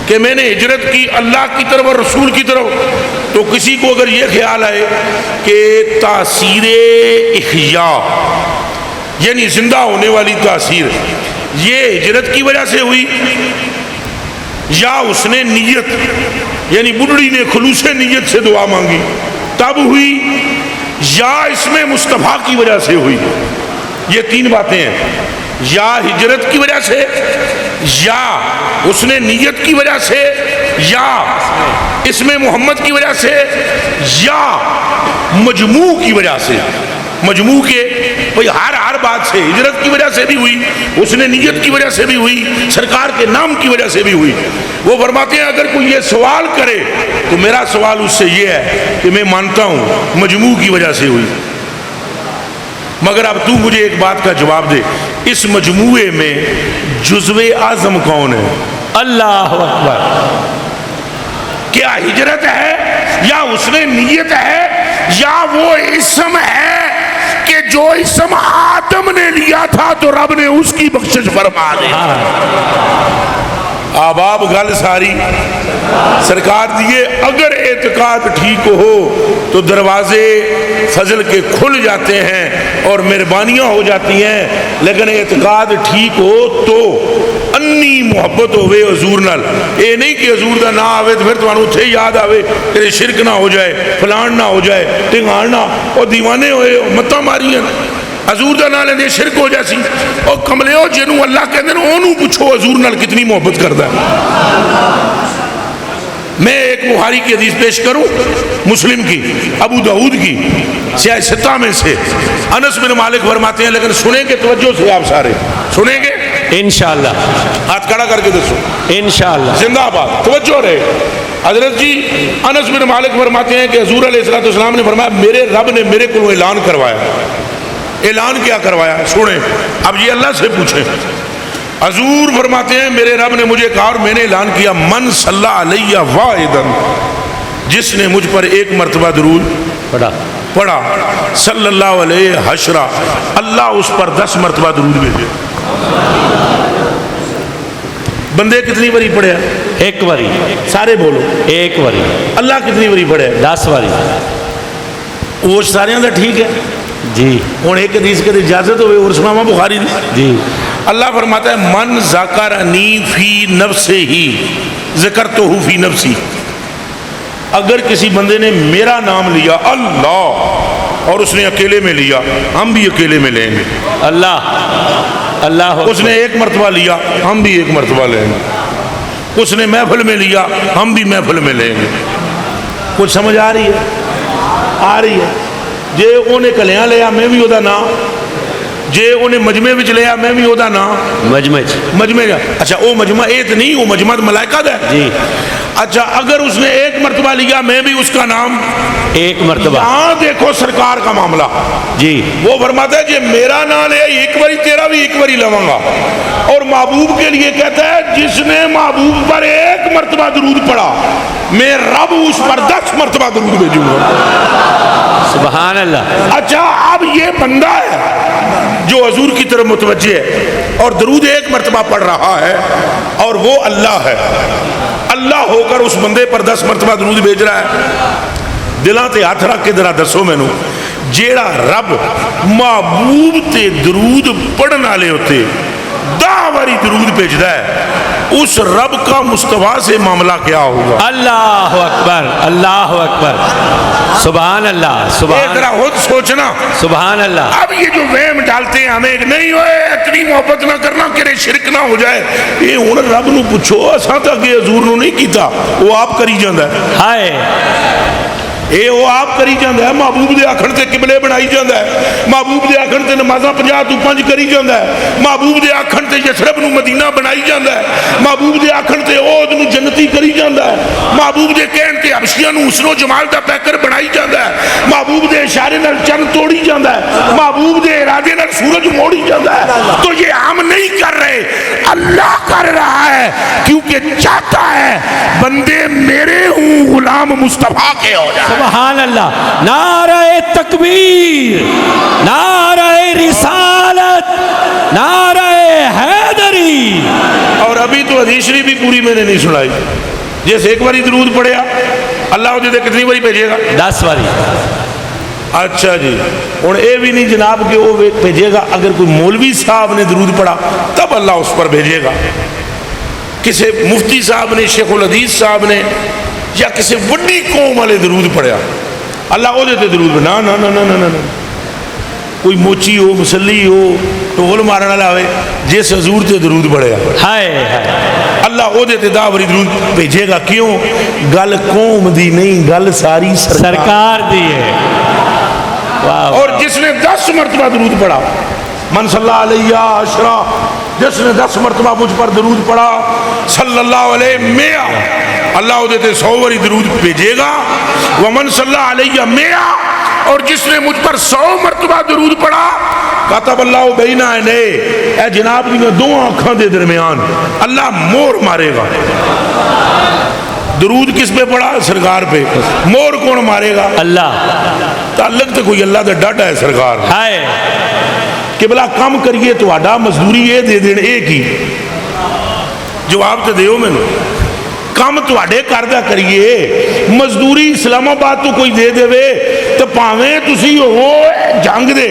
کہ میں نے ہجرت کی اللہ کی طرف اور رسول کی طرف، تو کسی کو اگر یہ خیال آئے کہ تاثیر احیاء یعنی زندہ ہونے والی تاثیر یہ ہجرت کی وجہ سے ہوئی، یا اس نے نیت یعنی بڈڑی نے خلوص نیت سے دعا مانگی تب ہوئی، یا اس میں مصطفیٰ کی وجہ سے ہوئی، یہ تین باتیں ہیں، یا ہجرت کی وجہ سے، یا اس نے نیت کی وجہ سے، یا اس میں محمد کی وجہ سے، یا مجموع کی وجہ سے۔ مجموع کے بھئی ہر بات سے، ہجرت کی وجہ سے بھی ہوئی، اس نے نیت کی وجہ سے بھی ہوئی، سرکار کے نام کی وجہ سے بھی ہوئی۔ وہ فرماتے ہیں اگر کوئی یہ سوال کرے تو میرا سوال اس سے یہ ہے کہ میں مانتا ہوں مجموع کی وجہ سے ہوئی، مگر اب تو مجھے ایک بات کا جواب دے، اس مجموعے میں جزو اعظم کون ہے؟ اللہ اکبر۔ کیا ہجرت ہے، یا اس نے نیت ہے، یا وہ اسم ہے کہ جو اسم آدم نے لیا تھا تو رب نے اس کی بخشش فرما دی؟ آباب گل ساری سرکار دیے، اگر اعتقاد ٹھیک ہو تو دروازے فضل کے کھل جاتے ہیں اور مہربانیاں ہو جاتی ہیں، لیکن اعتقاد ٹھیک ہو تو انی محبت ہوئے حضور نال، اے نہیں کہ حضور دا نہ آوے تو پھر تمہاروں تھے یاد آوے تیرے شرک نہ ہو جائے، فلان نہ ہو جائے، ٹنگان نہ، اور دیوانے ہوئے متاں ماری ہیں حضور دا نال دے شرک ہو جیسی، اور کملے ہو جنوں اللہ کہندے نے اونوں پوچھو حضور نال کتنی محبت کردا ہے۔ میں ایک بخاری کی حدیث پیش کروں، مسلم کی، ابو داؤد کی، سیاہ ستہ میں سے، انس بن مالک فرماتے ہیں، لیکن سنیں گے توجہ سے آپ سارے سنیں گے انشاءاللہ، ہاتھ کھڑا کر کے دسو انشاءاللہ، زندہ آباد، توجہ رہے۔ حضرت جی انس بن مالک فرماتے ہیں کہ حضور علیہ السلام نے فرمایا میرے رب نے میرے کو اعلان کروایا۔ اعلان کیا کروایا سنیں، اب یہ اللہ سے پوچھیں۔ حضور فرماتے ہیں میرے رب نے مجھے کہا اور میں نے اعلان کیا، من صلی علیہ واحدا، جس نے مجھ پر ایک مرتبہ درود پڑھا، صلی اللہ علیہ حشرہ، اللہ اس پر 10 مرتبہ درود بھیجے۔ بندے کتنی باری پڑھے؟ ایک باری، سارے بولو ایک باری، اللہ کتنی باری پڑھے؟ 10 باری۔ وہ سارے دا ٹھیک ہے جی، ہوں ایک حدیث کے اجازت ہوئے اور سناوا بخاری دی، جی، اللہ فرماتا ہے من ذکرنی فی نفسہ ہی ذکرتہ فی نفسی، اگر کسی بندے نے میرا نام لیا اللہ اور اس نے اکیلے میں لیا، ہم بھی اکیلے میں لیں گے۔ اللہ اللہ اس نے ایک مرتبہ لیا، ہم بھی ایک مرتبہ لیں گے۔ اس نے محفل میں لیا، ہم بھی محفل میں لیں گے۔ کچھ سمجھ آ رہی ہے؟ آ رہی ہے؟ جے انہیں کلیاں لیا میں بھی وہ نام، جے انہیں مجمع وچ لیا میں بھی وہ نام مجمع۔ اچھا وہ مجمع ایت نہیں، وہ مجمع ملائکہ دا ہے جی۔ اچھا اگر اس نے ایک مرتبہ لیا میں بھی اس کا نام ایک مرتبہ یہاں دیکھو سرکار کا معاملہ جی۔ وہ فرماتا ہے جی میرا نام لیا ایک باری تیرا بھی ایک باری لواں گا، اور محبوب کے لیے کہتا ہے جس نے محبوب پر ایک مرتبہ درود پڑھا میں رب اس پر 10 مرتبہ درود بھیجوں گا۔ سبحان اللہ۔ اچھا اب یہ بندہ ہے جو حضور کی طرف متوجہ ہے اور درود ایک مرتبہ پڑھ رہا ہے، اور وہ اللہ ہے، اللہ ہو کر اس بندے پر 10 مرتبہ درود بھیج رہا ہے۔ دلاں تے ہاتھ رکھ کے ذرا دسو مینوں، جیڑا رب محبوب تے درود پڑھن والے ہوتے 10 باری درود بھیجدا ہے، اس رب کا مصطفیٰ سے معاملہ کیا ہوگا؟ اللہ اکبر، اللہ اکبر، سبحان اللہ، یہ سبحان ذرا خود سوچنا۔ سبحان اللہ۔ اب یہ جو وہم ڈالتے ہیں ہمیں کہ نہیں ہوئے اتنی محبت نہ کرنا کہ شرک نہ ہو جائے، یہ ہن رب نو پوچھو، اساں تک یہ حضور نو نہیں کیتا، وہ آپ کری جاندا ہے، ہائے اے وہ آپ کری جاندا ہے۔ محبوب دے آکھن تے قبلے بنائی جاندا ہے، محبوب دے آکھن تے نمازاں 50 تو 5 کری جاندا ہے، محبوب دے آکھن تے یثرب نو مدینہ بنائی جاندا ہے، محبوب دے آکھن تے عہد نو جنتی کری جاندا ہے، محبوب دے کہن تے حبشیاں نو حسن و جمال دا پیکر بنائی جاندا ہے، محبوب دے اشارے نال چند توڑی جاندا ہے، محبوب دے ارادے نال سورج موڑی جاندا ہے۔ تو یہ ہم نہیں کر رہے، اللہ کر رہا ہے، کیونکہ چاہتا ہے بندے میرے ہوں غلام مصطفیٰ کے ہو جائے۔ سبحان اللہ۔ نعرہ تکبیر، نعرہ رسالت، نعرہ حیدری۔ اور ابھی تو حدیث شریف بھی پوری میں نے نہیں سنائی، جیسے ایک باری درود پڑھیا اللہ وہ دے کتنی باری بھیجے گا؟ 10 باری۔ اچھا جی، اور اے بھی نہیں جناب کہ وہ بھیجے گا اگر کوئی مولوی صاحب نے درود پڑھا تب اللہ اس پر بھیجے گا، کسی مفتی صاحب نے، شیخ الحدیث صاحب نے، یا کسی وڈی قوم والے درود پڑھیا اللہ وہ دیتے درود نا نا نا نا نا نا۔ کوئی موچی ہو، مسلی ہو، ٹول مارن والا ہوئے، جس حضور تے درود پڑھیا ہائے ہائے، اللہ وہ دیتے 10 باری درود بھیجے گا۔ کیوں؟ گل قوم دی نہیں، گل ساری سرکار دی ہے۔ واہ۔ اور جس نے 10 مرتبہ درود پڑھا، من صلی اللہ علیہ عشرہ، جس نے 10 مرتبہ مجھ پر درود پڑھا صلی اللہ علیہ مئہ، اللہ وہ دیتے 100 باری درود بھیجے گا۔ ومن صلی اللہ علیہ مئہ، اور جس نے مجھ پر 100 مرتبہ درود پڑھا کاتب اللہ بین عینے، اے جناب کی دو آنکھاں دے درمیان اللہ مور مارے گا۔ درود کس پہ پڑھا؟ سرکار پہ۔ مور کون مارے گا؟ اللہ۔ تعلق تو کوئی اللہ دے ڈاٹا ہے سرکار ہائے کہ بلا کم کریے تو آڈا مزدوری یہ دے دین ایک ہی جواب تو دیو میں کم تو آڈے کردہ کریے، مزدوری اسلام آباد تو کوئی دے دے وے تو پاویں تسی ہو جنگ دے،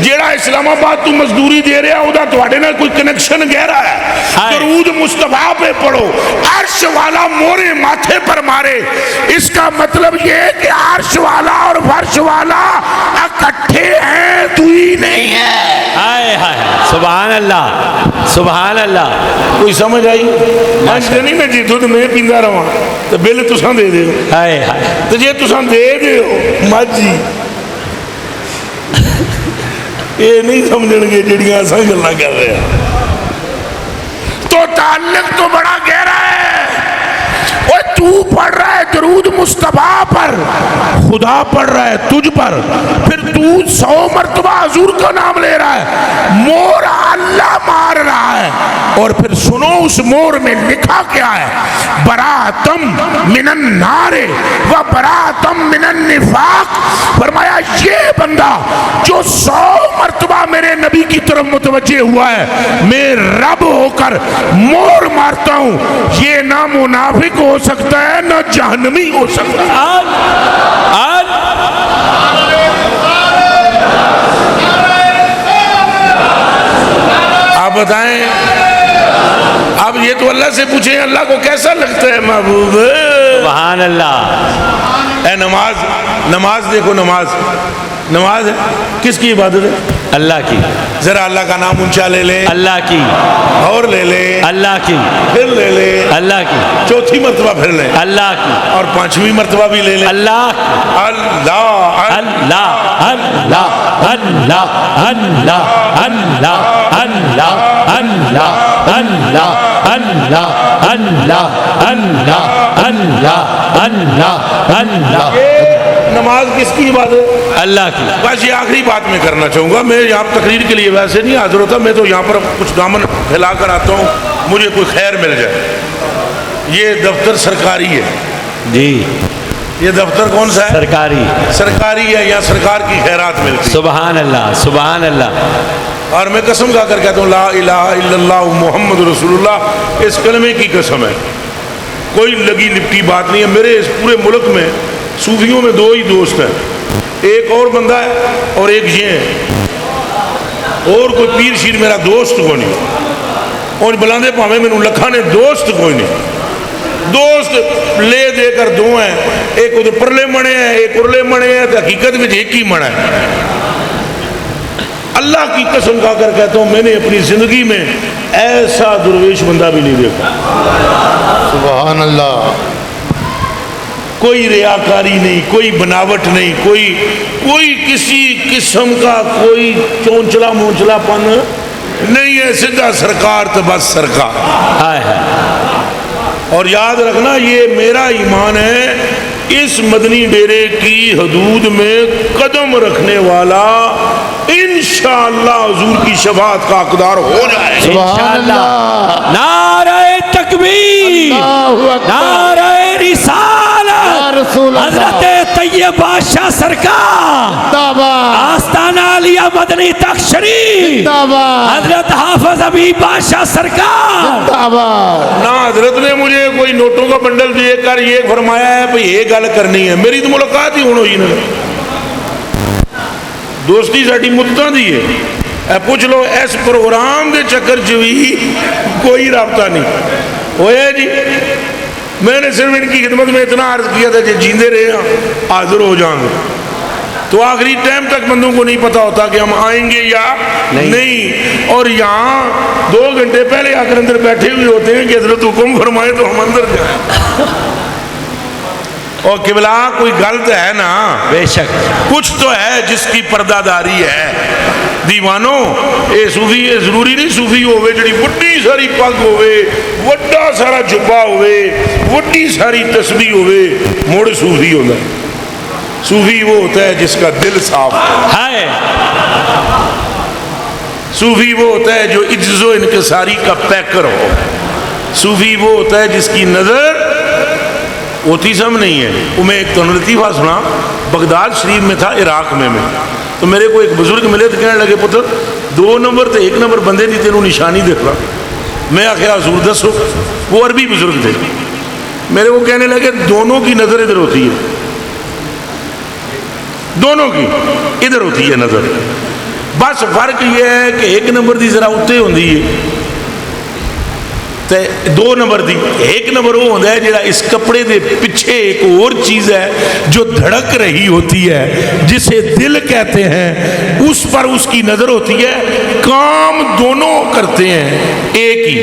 جیڑا اسلام آباد تو مزدوری دے رہا ہو دا تو آڈے نہ کوئی کنیکشن گہرا ہے۔ درود مصطفیٰ پہ پڑھو، عرش والا مورے ماتھے پر مارے، اس کا مطلب یہ ہے کہ عرش والا اور فرش والا اکٹھے ہیں، تو ہی نہیں ہے۔ ہائے ہائے، سبحان اللہ، سبحان اللہ۔ کوئی سمجھ آئی؟ مانتے نہیں میں جی دودھ میں پیندا رہا تو بل تساں دے دے ہائے ہائے، تو جے تساں دے دے ہو مجھ جی یہ نہیں سمجھن گے جڑیاں اساں گلاں کر رہے ہیں۔ تو تعلق تو بڑا گہرا ہے۔ اوہ تو پڑھ رہا ہے درود مصطفیٰ پر، خدا پڑھ رہا ہے تجھ پر، پھر تو 100 مرتبہ حضور کا نام لے رہا ہے، مور اللہ مار رہا ہے، اور پھر سنو اس مور میں لکھا کیا ہے؟ براتم من النار و براتم من النفاق۔ فرمایا یہ بندہ جو 100 مرتبہ میرے نبی کی طرف متوجہ ہوا ہے، میں رب ہو کر مور مارتا ہوں، یہ نہ منافق ہو سکتا ہے نہ جہنمی ہو سکتا ہے۔ آپ بتائیں، اب یہ تو اللہ سے پوچھیں اللہ کو کیسا لگتا ہے محبوب؟ سبحان اللہ۔ اے نماز، نماز دیکھو، نماز نماز ہے کس کی عبادت ہے؟ اللہ کی. ذرا اللہ کا نام اونچا لے لیں, اللہ کی. اور لے لیں, اللہ کی. پھر لے لیں, اللہ کی. چوتھی مرتبہ پھر لیں, اللہ کی. اور پانچویں مرتبہ بھی لے لیں. اللہ کی. اللہ اللہ اللہ اللہ اللہ اللہ اللہ اللہ اللہ اللہ اللہ اللہ اللہ اللہ اللہ. نماز کس کی عبادت ہے؟ اللہ کی. بس یہ آخری بات میں کرنا چاہوں گا. میں یہاں تقریر کے لیے ویسے نہیں حاضر ہوتا, میں تو یہاں پر کچھ دامن پھیلا کر آتا ہوں, مجھے کوئی خیر مل جائے. یہ دفتر سرکاری ہے جی. یہ دفتر کون سا ہے؟ سرکاری. سرکاری ہے, یہاں سرکار کی خیرات ملتی ہے. سبحان اللہ سبحان اللہ. اور میں قسم کھا کر کہتا ہوں لا الہ الا اللہ محمد رسول اللہ, اس کلمے کی قسم ہے, کوئی لگی لپٹی بات نہیں ہے. میرے اس پورے ملک میں صوفیوں میں دو ہی دوست ہیں, ایک اور بندہ ہے اور ایک یہ ہے, اور کوئی پیر شیر میرا دوست کوئی نہیں. اور بلاندے پاویں میں لکھا نے دوست کوئی نہیں. دوست لے دے کر دو ہیں, ایک ادھر پرلے منے ہیں ایک ارلے منے ہیں, تو حقیقت میں ایک ہی منا ہے. اللہ کی قسم کھا کر کہتا ہوں میں نے اپنی زندگی میں ایسا درویش بندہ بھی نہیں دیکھا. سبحان اللہ. کوئی ریاکاری نہیں, کوئی بناوٹ نہیں, کوئی کسی قسم کا کوئی چونچلا مونچلا پن نہیں ہے. سیدھا سرکار تو بس سرکار. ہائے ہائے. اور یاد رکھنا یہ میرا ایمان ہے, اس مدنی ڈیرے کی حدود میں قدم رکھنے والا انشاءاللہ حضور کی شفاعت کا حقدار ہو جائے. سبحان اللہ. نعرہ تکبیر, اللہ اکبر. نعرہ یا رسالت, رسول اللہ. حضرت طیب بادشاہ سرکار, زندہ آستانہ علیہ مدنی تخت شریف, باد. حضرت حافظ حبیب بادشاہ سرکار. زندہ باد. نہ حضرت نے مجھے کوئی نوٹوں کا بنڈل دے کر یہ فرمایا ہے بھئی یہ گل کرنی ہے. میری تو ملاقات ہی ہوئی نا, دوستی ساڈی مدتاں دی ہے. پوچھ لو اس پروگرام کے چکر چ بھی کوئی رابطہ نہیں ہویا جی. میں نے صرف ان کی خدمت میں اتنا عرض کیا تھا کہ جیندے رہے ہاں حاضر ہو جائیں گے. تو آخری ٹائم تک بندوں کو نہیں پتا ہوتا کہ ہم آئیں گے یا نہیں. اور یہاں 2 گھنٹے پہلے آ کر اندر بیٹھے ہوئے ہوتے ہیں کہ حضرت حکم فرمائے تو ہم اندر جائیں. اور قبلہ کوئی غلط ہے نا, بے شک کچھ تو ہے جس کی پردہ داری ہے. دیوانوں اے صوفی اے ضروری نہیں صوفی ہوئے جڑی وڈی ساری پگ ہوئے, وڈا سارا جبا ہوئے, وڈی ساری تسبیح ہوئے موڑ صوفی ہوتا ہے. صوفی وہ ہوتا ہے جس کا دل صاف ہے. صوفی وہ ہوتا ہے جو عجز و انکساری کا پیکر ہو. صوفی وہ ہوتا ہے جس کی نظر اوتیزم نہیں ہے. وہ میں ایک تو لطیفہ سنا, بغداد شریف میں تھا عراق میں تو میرے کو ایک بزرگ ملے تو کہنے لگے پتر 2 نمبر تو 1 نمبر بندے نہیں تینوں نشانی دیکھ رہا. میں آخیا حضور دسو. وہ عربی بزرگ تھے. میرے کو کہنے لگے دونوں کی نظر ادھر ہوتی ہے, دونوں کی ادھر ہوتی ہے نظر. بس فرق یہ ہے کہ 1 نمبر دی ذرا اتنے ہوتی ہے, 2 نمبر دی 1 نمبر وہ ہوتا ہے جڑا اس کپڑے دے پیچھے ایک اور چیز ہے جو دھڑک رہی ہوتی ہے جسے دل کہتے ہیں, اس پر اس کی نظر ہوتی ہے. کام دونوں کرتے ہیں ایک ہی,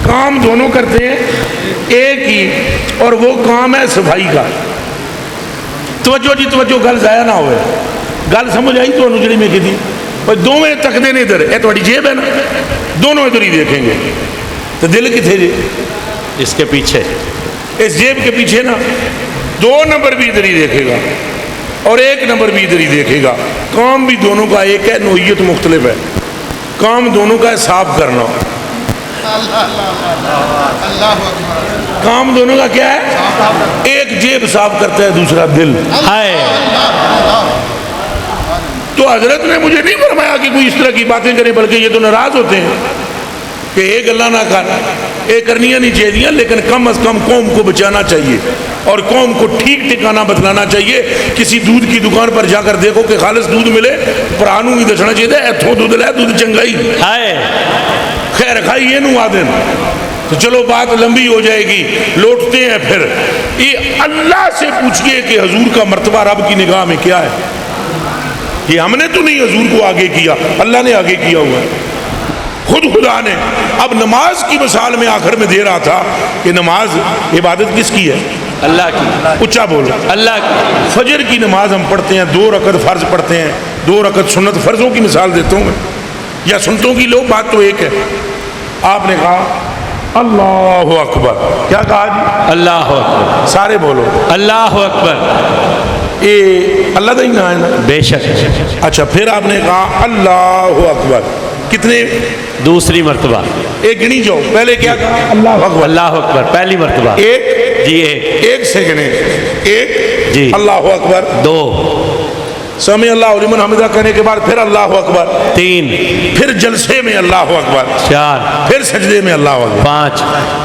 کام دونوں کرتے ہیں ایک ہی, اور وہ کام ہے صفائی کا. توجہ جی توجہ, گل ضائع نہ ہوئے. گل سمجھ آئی تو جڑی میں کی دونوں تکتے نے ادھر, یہ تھوڑی جیب ہے نا, دونوں ادھر ہی دیکھیں گے. تو دل کتنے جی اس کے پیچھے, اس جیب کے پیچھے نا. 2 نمبر بھی ادھر ہی دیکھے گا اور 1 نمبر بھی ادھر ہی دیکھے گا. کام بھی دونوں کا ایک ہے, نوعیت مختلف ہے. کام دونوں کا ہے صاف کرنا. کام دونوں کا کیا ہے؟ ایک جیب صاف کرتا ہے, دوسرا دل. ہے. تو حضرت نے مجھے نہیں فرمایا کہ کوئی اس طرح کی باتیں کرے, بلکہ یہ تو ناراض ہوتے ہیں کہ ایک اللہ نہ کر, ایک کرنی نہیں چاہیے, لیکن کم از کم قوم کو بچانا چاہیے اور قوم کو ٹھیک ٹھکانا بتلانا چاہیے. کسی دودھ کی دکان پر جا کر دیکھو کہ خالص دودھ ملے, پرانوں ہی دسنا چاہیے ایتھوں دودھ لے, دودھ چنگائی ہے. خیر کھائی یہ نو آدن. تو چلو بات لمبی ہو جائے گی, لوٹتے ہیں پھر یہ اللہ سے پوچھئے کہ حضور کا مرتبہ رب کی نگاہ میں کیا ہے. یہ ہم نے تو نہیں حضور کو آگے کیا، اللہ نے آگے کیا ہوا ہے، خود خدا نے. اب نماز کی مثال میں آخر میں دے رہا تھا کہ نماز عبادت کس کی ہے؟ اللہ کی. اچھا بولو. اللہ کی. فجر کی نماز ہم پڑھتے ہیں، 2 رکعت فرض پڑھتے ہیں، 2 رکعت سنت. فرضوں کی مثال دیتا ہوں میں، یا سنتوں کی لو، بات تو ایک ہے. آپ نے کہا اللہ اکبر، کیا کہا جی؟ اللہ اکبر. سارے بولو اللہ اکبر. یہ اللہ کا ہی نام ہے نا؟ بے شک. اچھا، پھر آپ نے کہا اللہ اکبر کتنے؟ دوسری مرتبہ. ایک گنی جاؤ. پہلے کیا کہا؟ اللہ اکبر. اللہ اکبر پہلی مرتبہ. ایک جی ایک. ایک سے گنے. ایک جی. اللہ اکبر. 2. سمی اللہ لمن حمدہ کہنے کے بعد پھر اللہ اکبر. 3. پھر جلسے میں اللہ اکبر. 4. پھر سجدے میں اللہ اکبر. 5.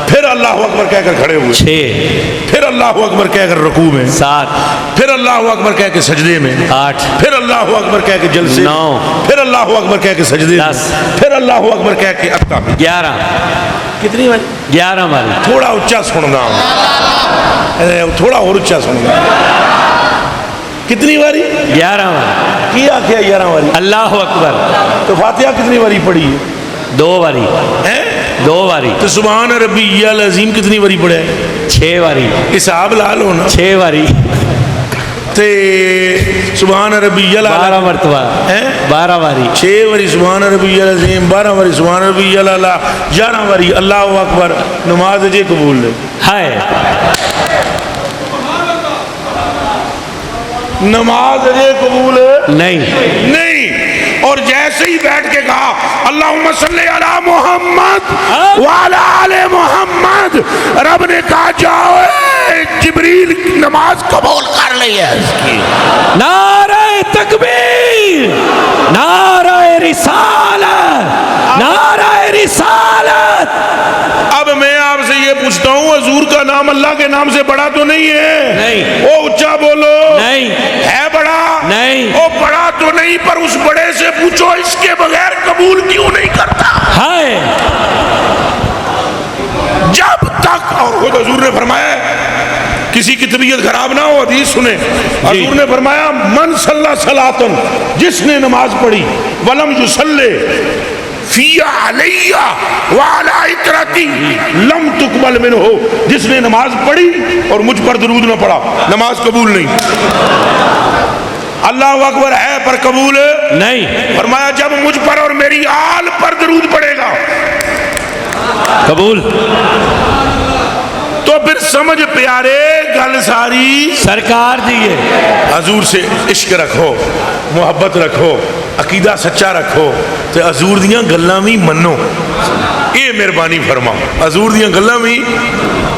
پھر اللہ اکبر کہہ کر کھڑے ہوئے. 6. پھر اللہ اکبر کہہ کر رکوع میں. 7. پھر اللہ اکبر کہہ کے سجدے میں. 8. پھر اللہ اکبر کہہ کے جلسے. 9. پھر اللہ اکبر کہہ کے سجدے. 10. پھر اللہ اکبر کہہ کے اتا. 11. کتنی باری؟ 11 والی. تھوڑا اچھا سننا، تھوڑا اور اچھا سننا. کتنی باری؟ 11 والی. کیا 11 باری. اللہ اکبر. تو فاتحہ کتنی باری پڑھی ہے؟ 2 باری. 2 باری. تو سبحان ربی العظیم کتنی باری پڑھے؟ 6 باری. حساب لا لو نا. 6 باری. تے سبحان ربی 12 مرتبہ. 12 باری. 6 باری سبحان ربی العظیم، 12 باری سبحان ربی الاعلی، 11 باری اللہ اکبر. نماز جے قبول ہے. ہے. نماز جے قبول ہے نہیں. نہیں. اور جیسے ہی بیٹھ کے کہا اللہم صلی علی محمد وعلی آل محمد، رب نے کہا جاؤ اے جبریل نماز قبول کر لی ہے اس کی. نعرہ تکبیر، نعرہ رسالت، نعرہ رسالت. اب میں آپ سے یہ پوچھتا ہوں، حضور کا نام اللہ کے نام سے بڑا تو نہیں ہے؟ نہیں. وہ اونچا بولو. نہیں. ہے بڑا؟ نہیں. وہ بڑا تو نہیں، پر اس بڑے سے پوچھو اس کے بغیر قبول کیوں نہیں کرتا؟ ہے. جب تک، اور خود حضور نے فرمایا کسی کی طبیعت خراب نہ ہو، حدیث سنیں، حضور نے فرمایا من صلی صلاۃً، جس نے نماز پڑھی، ولم یصلی فی علی وعلی اطرتی لم تقبل منہ، جس نے نماز پڑھی اور مجھ پر درود نہ پڑھا، نماز قبول نہیں. اللہ اکبر ہے پر قبول نہیں. فرمایا جب مجھ پر اور میری آل پر درود پڑے گا قبول. تو پھر سمجھ پیارے گل ساری سرکار دیئے. حضور سے عشق رکھو، محبت رکھو، عقیدہ سچا رکھو، تو حضور دیاں گلاں بھی منو. اے مہربانی فرما، حضور دیاں گلاں بھی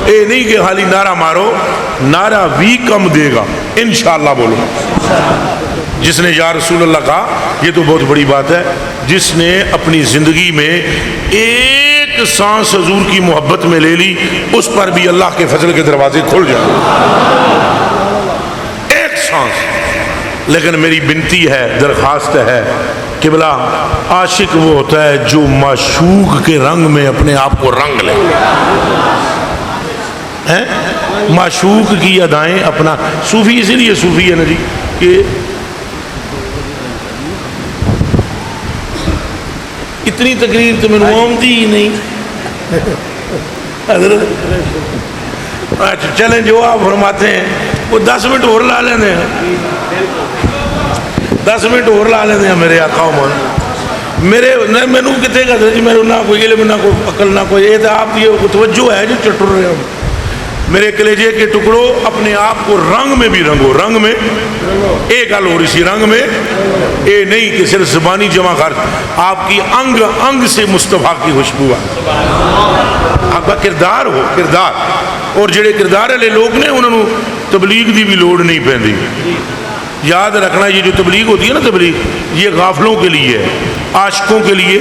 اے نہیں کہ خالی نعرہ مارو، نعرہ بھی کم دے گا انشاءاللہ. بولو جس نے یا رسول اللہ کہا، یہ تو بہت بڑی بات ہے. جس نے اپنی زندگی میں ایک سانس حضور کی محبت میں لے لی، اس پر بھی اللہ کے فضل کے دروازے کھل جائیں. ایک سانس. لیکن میری بنتی ہے، درخواست ہے، قبلہ عاشق وہ ہوتا ہے جو معشوق کے رنگ میں اپنے آپ کو رنگ لے. معشوق کی ادائیں اپنا. صوفی اسی لیے صوفی ہے نا جی کہ اتنی تقریر تو میں آمدی ہی نہیں. حضرت اچھا چلیں جو آپ فرماتے ہیں وہ 10 منٹ اور لا لینے ہیں، 10 منٹ اور لا لینے ہیں میرے آقا و مولا. میرے مینوں کتنے کا جی، میرے نہ کوئی علم نہ کوئی عقل نہ کوئی. یہ تو آپ کی توجہ ہے جو چٹر رہے ہو. میرے کلیجے کے ٹکڑوں، اپنے آپ کو رنگ میں بھی رنگو. رنگ میں ایک گل ہو رہی سی، رنگ میں اے نہیں کہ صرف زبانی جمع خرچ. آپ کی انگ انگ سے مصطفیٰ کی خوشبو ہے. آپ کا کردار ہو، کردار. اور جڑے کردار والے لوگ نے انہوں نے تبلیغ دی بھی لوڑ نہیں پیندی. یاد رکھنا یہ جو تبلیغ ہوتی ہے نا، تبلیغ یہ غافلوں کے لیے ہے، عاشقوں کے لیے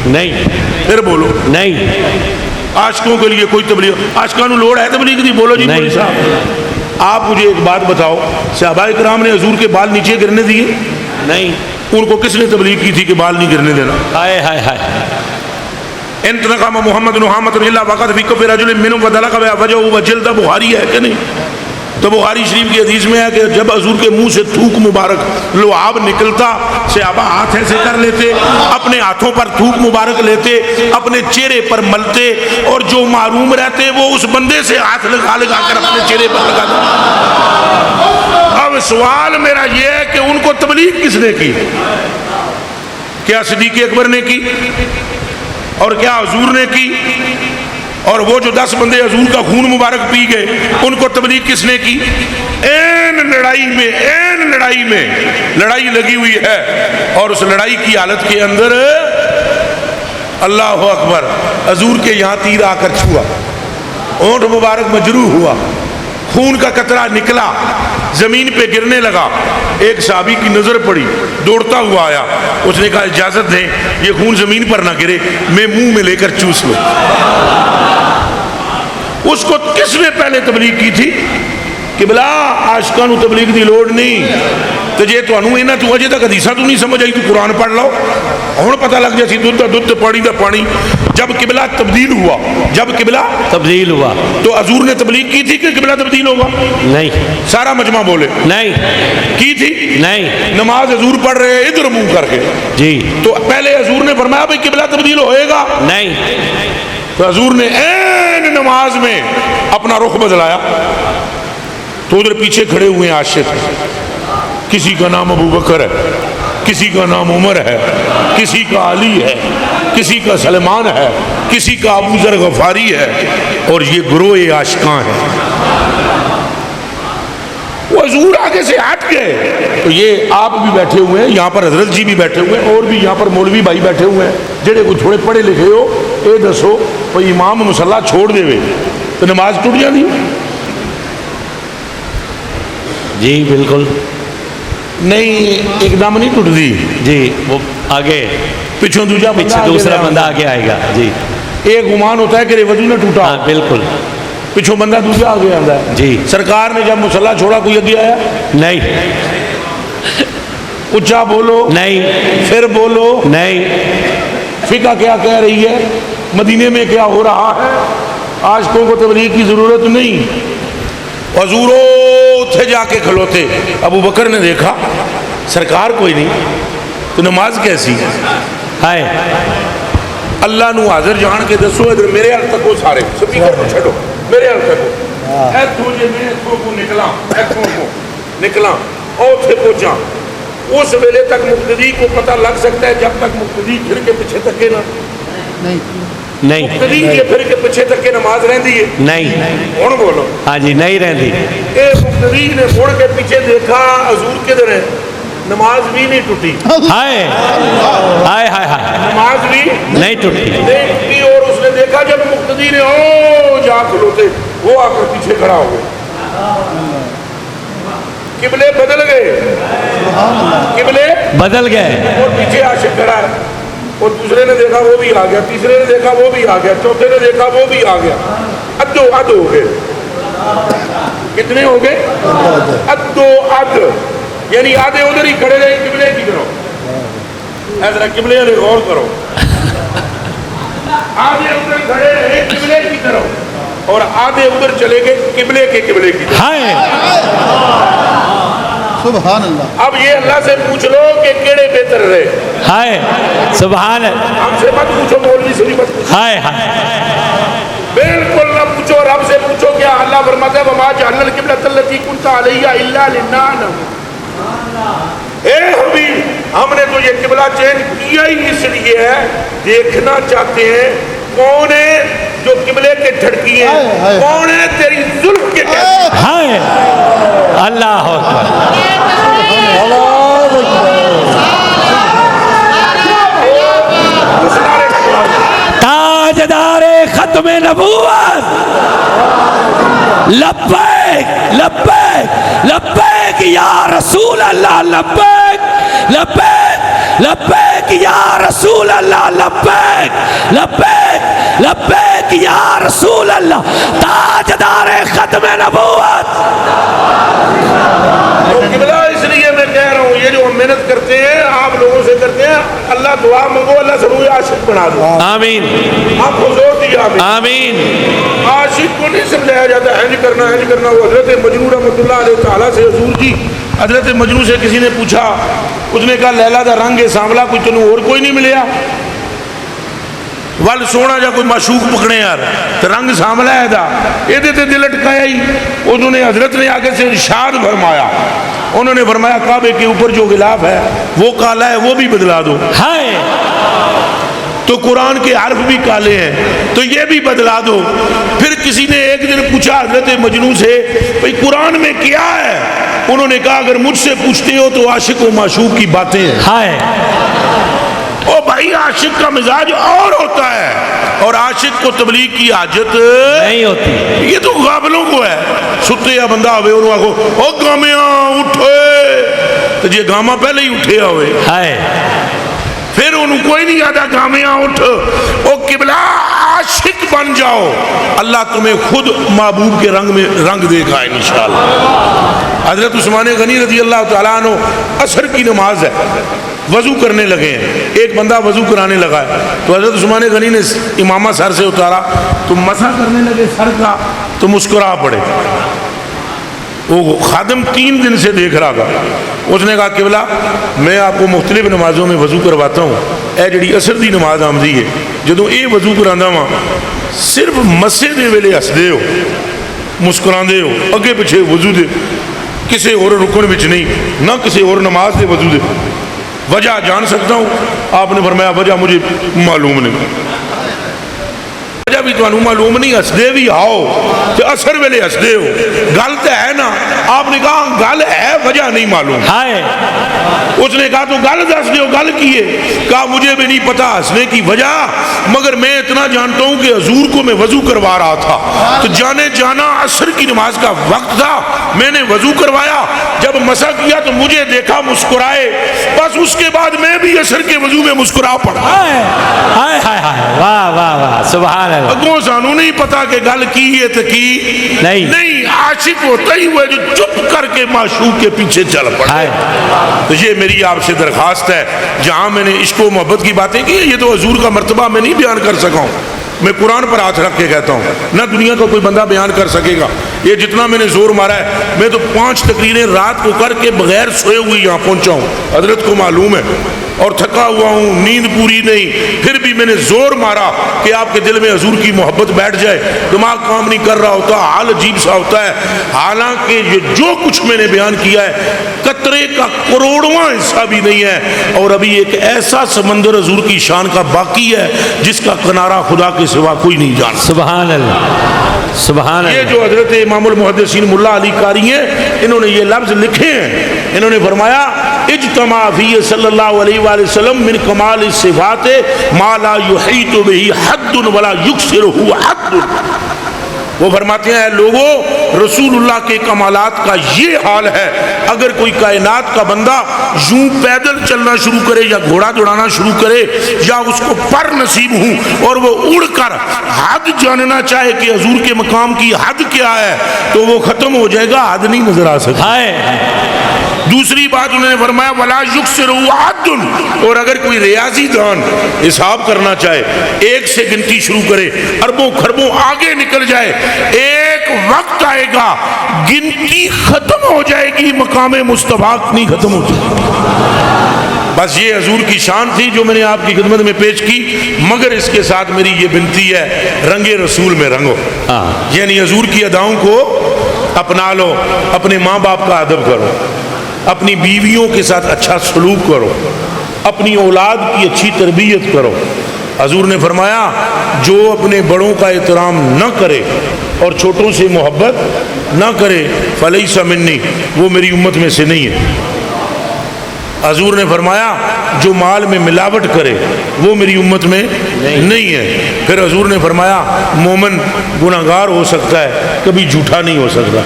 نہیں. پھر بولو نہیں. عاشقوں کے لیے کوئی تبلیغ. عاشقاں نو لوڑ ہے تبلیغ دی؟ بولو جی مولوی صاحب. آپ مجھے ایک بات بتاؤ، صحابہ کرام نے حضور کے بال نیچے گرنے دیے؟ نہیں. ان کو کس نے تبلیغ کی تھی کہ بال نہیں گرنے دینا؟ ہائے ہائے ہائے. انتقام محمد نحامت اللہ وقت فی کف رجل منہم ودلق وجہ وجلد، بخاری ہے کہ نہیں؟ تو بخاری شریف کی حدیث میں ہے کہ جب حضور کے منہ سے تھوک مبارک لعاب نکلتا، صحابہ ہاتھ ایسے کر لیتے، اپنے ہاتھوں پر تھوک مبارک لیتے، اپنے چہرے پر ملتے، اور جو محروم رہتے وہ اس بندے سے ہاتھ لگا لگا کر اپنے چہرے پر لگاتے۔ اب سوال میرا یہ ہے کہ ان کو تبلیغ کس نے کی؟ کیا صدیق اکبر نے کی؟ اور کیا حضور نے کی؟ اور وہ جو 10 بندے حضور کا خون مبارک پی گئے ان کو تبلیغ کس نے کی؟ این لڑائی میں لڑائی لگی ہوئی ہے، اور اس لڑائی کی حالت کے اندر اللہ اکبر، حضور کے یہاں تیر آ کر چھوا، اونٹ مبارک مجروح ہوا، خون کا قطرہ نکلا، زمین پہ گرنے لگا۔ ایک صحابی کی نظر پڑی، دوڑتا ہوا آیا، اس نے کہا اجازت دیں یہ خون زمین پر نہ گرے، میں منہ میں لے کر چوس لوں۔ اس کو کس نے پہلے تبلیغ کی تھی؟ کہ بلا عاشقاں نو تبلیغ دی لوڑ نہیں، تو جے تانوں انہاں تو اجے تک حدیثاں تو نہیں سمجھ آئی تو قرآن پڑھ لو، ہن پتہ لگ جائے سی دودھ دا دودھ پانی دا پانی۔ جب قبلہ تبدیل ہوا، تبدیل ہوا تو حضور نے تبلیغ کی تھی کہ قبلہ تبدیل ہوگا؟ نہیں، سارا مجمع بولے نہیں کی تھی؟ نہیں، نماز حضور پڑھ رہے ادھر منہ کر کے، جی تو پہلے حضور نے فرمایا بھائی قبلہ تبدیل ہوئے گا؟ نہیں، تو حضور نے این نماز میں اپنا رخ بدلایا، تو ادھر پیچھے کھڑے ہوئے ہیں عاشق، کسی کا نام ابو بکر ہے، کسی کا نام عمر ہے، کسی کا علی ہے، کسی کا سلمان ہے، کسی کا ابو ذر غفاری ہے، اور یہ گروہ عاشقاں ہیں۔ وہ حضور آگے سے ہٹ گئے، تو یہ آپ بھی بیٹھے ہوئے ہیں، یہاں پر حضرت جی بھی بیٹھے ہوئے ہیں، اور بھی یہاں پر مولوی بھائی بیٹھے ہوئے ہیں، جڑے کو تھوڑے پڑھے لکھے ہو، اے دسو کوئی امام مصلی چھوڑ دے تو نماز ٹوٹ جاتی؟ جی بالکل نہیں، ایک دم نہیں ٹوٹتی جی، وہ آگے پیچھوں دوسرا بندہ آگے آئے گا، جی ایک گمان ہوتا ہے کہ وضو نہ ٹوٹا، ہاں بالکل، پیچھوں بندہ دوسرا آگے آتا ہے۔ جی سرکار نے جب مصلی چھوڑا کوئی آگے آیا؟ نہیں، اونچا بولو، نہیں، پھر بولو، نہیں، فقہ کیا کہہ رہی ہے، مدینے میں کیا ہو رہا ہے؟ عاشقوں کو تبلیغ کی ضرورت نہیں۔ حضور اتھے جا کے کھلوتے، ابو بکر نے دیکھا سرکار کوئی نہیں، تو نماز کیسی؟ ہائے اللہ نو حاضر جان کے دسو، ادھر میرے حال تک ہو، سارے سپیکر کو چھڑو، میرے حال تک ہو، ایتھوں جے میں ایتھوں کو نکلا، ایتھوں کو نکلا اور اتھے پہنچا، اس ویلے تک مقتدی کو پتہ لگ سکتا ہے جب تک مقتدی پھر کے پیچھے تکے نہ، نہیں، مقتدی کے پھر کے پیچھے تک کے نماز رہندی ہے؟ نہیں، کون بولو؟ ہاں جی نہیں رہتی، اے مقتدی نے مڑ کے پیچھے دیکھا حضور کدھر ہے، نماز بھی نہیں ٹوٹی، ہائے ہائے ہائے ہائے، نماز بھی نہیں ٹوٹتی، نہیں ٹوٹی، اور اس نے دیکھا جب مقتدی نے او جا کھلوتے، وہ آ کر پیچھے کھڑا ہو گئے، قبلے بدل گئے، قبلے بدل گئے، اور پیچھے عاشق کھڑا ہے، اور دوسرے نے دیکھا وہ بھی آ گیا، تیسرے نے دیکھا وہ بھی آ گیا، چوتھے نے دیکھا وہ بھی آ گیا، ادو اد ہو گئے، کتنے ہو گئے؟ ادو اد، یعنی آدھے ادھر ہی کھڑے رہے قبلے کی طرف، ایسا قبلے نے غور کرو، آدھے ادھر کھڑے رہے قبلے کی طرف اور آدھے ادھر چلے گئے قبلے کی طرف۔ ہائے سبحان اللہ۔ اب یہ اللہ سے پوچھ لو کہ کیڑے بہتر رہے، ہائے سبحان اللہ، ہم سے مت پوچھو، مولوی سے بھی مت پوچھو، ہائے ہائے، بالکل نہ پوچھو، رب سے پوچھو۔ کیا اللہ فرماتا ہے وما جعلنا القبلۃ التي كنت عليها الا لنعلم، اے حبیب ہم نے تو یہ قبلہ چینج کیا ہی اس لیے ہے، دیکھنا چاہتے ہیں کون ہے جو قبلے کے جھڑکی ہیں، کون ہے تیری ظلم کے قید۔ ہائے اللہ اکبر، تاجدار ختم نبوت، لبیک لبیک لبیک یا رسول اللہ، لبیک لبیک لبیک یا رسول اللہ، لبیک لبیک لبیک یا رسول اللہ، تاجدار ختم نبوت۔ قبلہ اس لیے میں کہہ رہا ہوں، یہ جو ہم محنت کرتے ہیں آپ لوگوں سے کرتے ہیں، اللہ دعا منگو اللہ ضرور عاشق بنا دو. آمین آپ کو زور دیا آمین. عاشق کو نہیں سمجھایا جاتا ہے نہیں کرنا. وہ حضرت مجنون رحمۃ اللہ علیہ تعالیٰ سے حضور جی حضرت مجنون سے کسی نے پوچھا, اس نے کہا لیلا دا رنگ ہے سانولا, کوئی تینوں اور کوئی نہیں ملیا ول سونا جا کوئی معشوق پکڑے یار تو رنگ سانولا ہے دا یہ دل اٹکایا ہی. انہوں نے حضرت نے آگے سے ارشاد فرمایا, انہوں نے فرمایا کعبے کے اوپر جو غلاف ہے وہ کالا ہے وہ بھی بدلا دو. ہائے تو قرآن کے حرف بھی کالے ہیں تو یہ بھی بدلا دو. پھر کسی نے ایک دن پوچھا حضرت مجنون سے بھئی قرآن میں کیا ہے؟ انہوں نے کہا اگر مجھ سے پوچھتے ہو تو عاشق و معشوق کی باتیں ہیں. ہائے او بھائی عاشق کا مزاج اور ہوتا ہے اور عاشق کو تبلیغ کی حاجت نہیں ہوتی. یہ تو غافلوں کو ہے. ستے یا بندہ ہوئے انہوں آگو او گامیاں اٹھے تو یہ گاما پہلے ہی اٹھے ہوئے, ہائے پھر انہوں کوئی نہیں آتا گامیاں اٹھ. او قبلہ عاشق بن جاؤ, اللہ تمہیں خود محبوب کے رنگ میں رنگ دے گا انشاءاللہ. حضرت عثمان غنی رضی اللہ تعالیٰ عنہ عصر کی نماز ہے, وضو کرنے لگے ہیں, ایک بندہ وضو کرانے لگا ہے تو حضرت عثمان غنی نے امامہ سر سے اتارا تو مسح کرنے لگے سر کا تو مسکرا پڑے. وہ خادم 3 دن سے دیکھ رہا تھا. اس نے کہا قبلہ میں آپ کو مختلف نمازوں میں وضو کرواتا ہوں, اے جڑی عصر دی نماز آمدی ہے جدوں اے وضو کراندہ ہاں صرف مسے دے ویلے ہسدے ہو مسکراندے ہو, اگے پیچھے وضو دے کسی اور رکن وچ نہیں نہ کسی اور نماز دے وضو دے. وجہ جان سکتا ہوں؟ آپ نے فرمایا وجہ مجھے معلوم نہیں. وجہ بھی تو معلوم نہیں, ہسدے بھی آؤ کہ اثر ویلے ہسدے ہو گل تو ہے نا. آپ نے کہا گل ہے وجہ نہیں معلوم. ہائے اس نے کہا تو گل دس دیو گل کی ہے؟ کہا مجھے بھی نہیں پتا ہنسنے کی وجہ, مگر میں اتنا جانتا ہوں کہ حضور کو میں وضو کروا رہا تھا تو جانے جانا عصر کی نماز کا وقت تھا, میں نے وضو کروایا, جب مسح کیا تو مجھے دیکھا مسکرائے, بس اس کے بعد میں بھی عصر کے وضو میں مسکرا پڑا. ہائے ہائے ہائے واہ واہ واہ سبحان اللہ. اگوں سانو نہیں پتا کہ گل کی ہے تو کی نہیں. عاشق ہوتا ہی وہ جو چپ کر کے معشوق کے پیچھے چل پڑا. تو یہ میری آپ سے درخواست ہے, جہاں میں نے عشق و محبت کی باتیں کی یہ تو حضور کا مرتبہ میں نہیں بیان کر سکا ہوں, میں قرآن پر ہاتھ رکھ کے کہتا ہوں, نہ دنیا کا کوئی بندہ بیان کر سکے گا. یہ جتنا میں نے زور مارا ہے, میں تو 5 تقریریں رات کو کر کے بغیر سوئے ہوئی یہاں پہنچا ہوں, حضرت کو معلوم ہے, اور تھکا ہوا ہوں, نیند پوری نہیں, پھر بھی میں نے زور مارا کہ آپ کے دل میں حضور کی محبت بیٹھ جائے. دماغ کام نہیں کر رہا ہوتا, حال عجیب سا ہوتا ہے. حالانکہ یہ جو کچھ میں نے بیان کیا ہے قطرے کا کروڑواں حصہ بھی نہیں ہے, اور ابھی ایک ایسا سمندر حضور کی شان کا باقی ہے جس کا کنارہ خدا کے سوا کوئی نہیں جانتا. سبحان اللہ سبحان اللہ. یہ جو حضرت امام المحدثین ملا علی قاری ہیں, انہوں نے یہ لفظ لکھے ہیں. انہوں نے فرمایا اجتماع فی صلی اللہ علیہ وآلہ وسلم من کمال الصفات ما لا یحیط به حد ولا یکسرہ حد. وہ فرماتے ہیں لوگوں رسول اللہ کے کمالات کا یہ حال ہے, اگر کوئی کائنات کا بندہ یوں پیدل چلنا شروع کرے یا گھوڑا دوڑانا شروع کرے یا اس کو پر نصیب ہوں اور وہ اڑ کر حد جاننا چاہے کہ حضور کے مقام کی حد کیا ہے تو وہ ختم ہو جائے گا, حد نہیں نظر آ سکتی. دوسری بات انہوں نے فرمایا ولا یکسرہ حد, اور اگر کوئی ریاضی دان حساب کرنا چاہے 1 سے گنتی شروع کرے اربوں خربوں آگے نکل جائے, ایک وقت آئے گا گنتی ختم ہو جائے گی, مقام مصطفیٰ نہیں ختم ہو جائے گی. بس یہ حضور کی شان تھی جو میں نے آپ کی خدمت میں پیش کی, مگر اس کے ساتھ میری یہ بنتی ہے رنگ رسول میں رنگو, یعنی حضور کی اداؤں کو اپنا لو, اپنے ماں باپ کا ادب کرو, اپنی بیویوں کے ساتھ اچھا سلوک کرو, اپنی اولاد کی اچھی تربیت کرو. حضور نے فرمایا جو اپنے بڑوں کا احترام نہ کرے اور چھوٹوں سے محبت نہ کرے فلیس منی, وہ میری امت میں سے نہیں ہے. حضور نے فرمایا جو مال میں ملاوٹ کرے وہ میری امت میں نہیں ہے. پھر حضور نے فرمایا مومن گناہگار ہو سکتا ہے, کبھی جھوٹا نہیں ہو سکتا.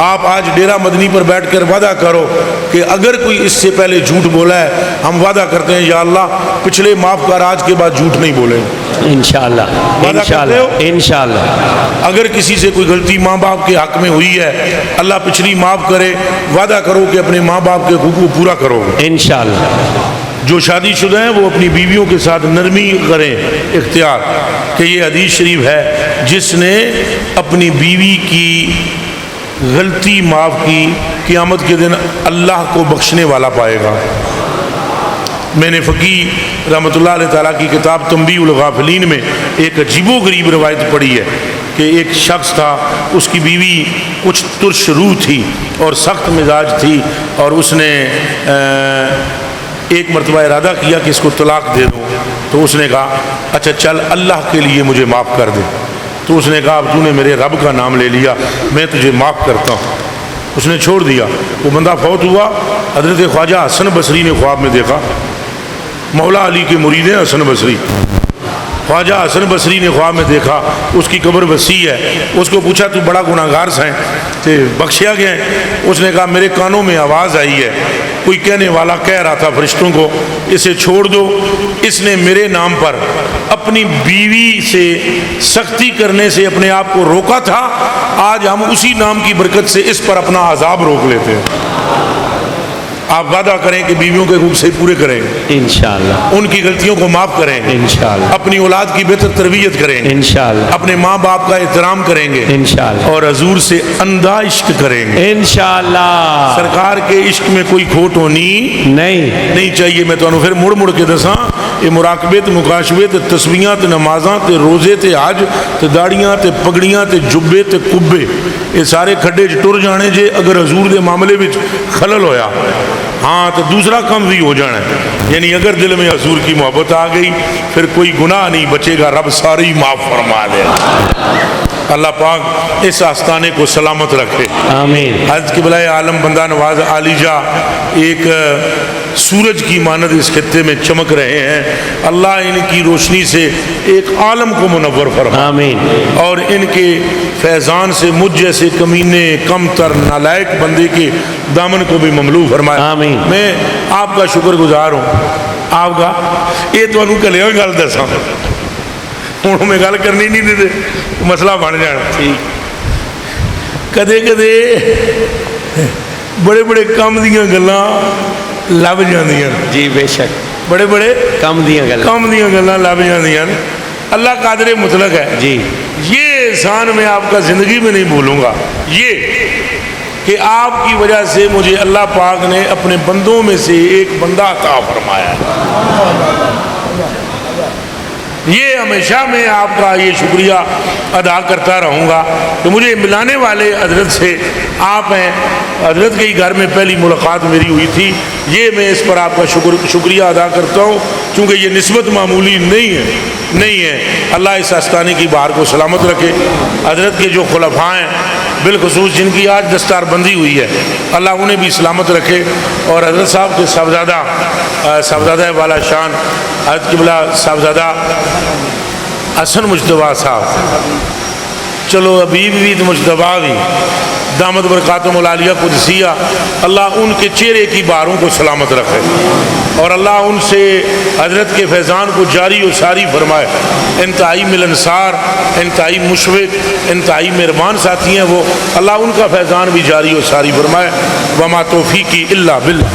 آپ آج ڈیرہ مدنی پر بیٹھ کر وعدہ کرو کہ اگر کوئی اس سے پہلے جھوٹ بولا ہے, ہم وعدہ کرتے ہیں یا اللہ پچھلے معاف کر, آج کے بعد جھوٹ نہیں بولیں انشاءاللہ. انشاءاللہ اگر کسی سے کوئی غلطی ماں باپ کے حق میں ہوئی ہے اللہ پچھلی معاف کرے, وعدہ کرو کہ اپنے ماں باپ کے حقوق کو پورا کرو انشاءاللہ. جو شادی شدہ ہیں وہ اپنی بیویوں کے ساتھ نرمی کریں اختیار، کہ یہ حدیث شریف ہے جس نے اپنی بیوی کی غلطی معاف کی قیامت کے دن اللہ کو بخشنے والا پائے گا۔ میں نے فقیہ رحمۃ اللہ علیہ تعالیٰ کی کتاب تنبیہ الغافلین میں ایک عجیب و غریب روایت پڑھی ہے کہ ایک شخص تھا، اس کی بیوی کچھ ترش روح تھی اور سخت مزاج تھی، اور اس نے ایک مرتبہ ارادہ کیا کہ اس کو طلاق دے دوں، تو اس نے کہا اچھا چل اللہ کے لیے مجھے معاف کر دے۔ تو اس نے کہا اب تو نے میرے رب کا نام لے لیا، میں تجھے معاف کرتا ہوں۔ اس نے چھوڑ دیا۔ وہ بندہ فوت ہوا، حضرت خواجہ حسن بصری نے خواب میں دیکھا، مولا علی کے مرید ہیں حسن بصری، خواجہ حسن بصری نے خواب میں دیکھا اس کی قبر وسیع ہے۔ اس کو پوچھا تو بڑا گناہ گار ہے کہ بخشیا گیا ہے؟ اس نے کہا میرے کانوں میں آواز آئی ہے، کوئی کہنے والا کہہ رہا تھا فرشتوں کو اسے چھوڑ دو، اس نے میرے نام پر اپنی بیوی سے سختی کرنے سے اپنے آپ کو روکا تھا، آج ہم اسی نام کی برکت سے اس پر اپنا عذاب روک لیتے ہیں۔ آپ وعدہ کریں کہ بیویوں کے حقوق سے پورے کریں گے، انشاءاللہ ان کی غلطیوں کو معاف کریں گے، انشاءاللہ اپنی اولاد کی بہتر تربیت کریں گے، انشاءاللہ اپنے ماں باپ کا احترام کریں گے، انشاءاللہ اور حضور سے اندھا عشق کریں گے۔ انشاءاللہ سرکار کے عشق میں کوئی کھوٹ ہونی نہیں چاہیے۔ میں تو پھر مڑ کے دساں یہ مراقبے تے مکاشبے تے تسبیحاں تے نمازاں تے روزے تے حج تے داڑیاں تے پگڑیاں تے جبے تے کبے، یہ سارے کھڈے چ ٹر جانے جے اگر حضور دے معاملے وچ خلل ہویا، ہاں تو دوسرا کم بھی ہو جانا ہے، یعنی اگر دل میں حضور کی محبت آ گئی پھر کوئی گناہ نہیں بچے گا، رب ساری معاف فرما دے گا۔ اللہ پاک اس آستانے کو سلامت رکھے، آمین۔ حضرت قبلہ عالم بندہ نواز عالی جا ایک سورج کی مانند اس خطے میں چمک رہے ہیں، اللہ ان کی روشنی سے ایک عالم کو منور فرما، آمین۔ اور ان کے فیضان سے مجھ جیسے کمینے کم تر نالائق بندے کے دامن کو بھی مملو فرمائے، آمین۔ میں آپ کا شکر گزار ہوں۔ آپ کا یہ تو انہوں کلے ہوئی گل دساں ہوں میں گل کرنی نہیں دے مسئلہ بن جانا۔ کدے کدے بڑے بڑے کام دیاں گلاں لب جاندیاں، جی بے شک، بڑے بڑے کم دیاں گل کام دیاں گلاں لب جاندیاں۔ اللہ قادر مطلق ہے جی، یہ احسان میں آپ کا زندگی میں نہیں بھولوں گا، یہ کہ آپ کی وجہ سے مجھے اللہ پاک نے اپنے بندوں میں سے ایک بندہ عطا فرمایا ہے۔ یہ ہمیشہ میں آپ کا یہ شکریہ ادا کرتا رہوں گا کہ مجھے ملانے والے حضرت سے آپ ہیں۔ حضرت کے ہی گھر میں پہلی ملاقات میری ہوئی تھی، یہ میں اس پر آپ کا شکریہ ادا کرتا ہوں، چونکہ یہ نسبت معمولی نہیں ہے۔ اللہ اس آستانے کی بہار کو سلامت رکھے۔ حضرت کے جو خلفاء ہیں بالخصوص جن کی آج دستار بندی ہوئی ہے، اللہ انہیں بھی سلامت رکھے، اور حضرت صاحب کے صاحبزادہ والا شان حضرت قبلہ صاحبزادہ حسن مجتبیٰ صاحب، چلو ابھی بھی تو مجتبیٰ بھی دامت برکاتہم العالیہ قدسیہ، اللہ ان کے چہرے کی بہاروں کو سلامت رکھے، اور اللہ ان سے حضرت کے فیضان کو جاری و ساری فرمائے۔ انتہائی ملنسار، انتہائی مشفق، انتہائی مہربان ساتھی ہیں وہ، اللہ ان کا فیضان بھی جاری و ساری فرمائے۔ وما توفیقی الا باللہ۔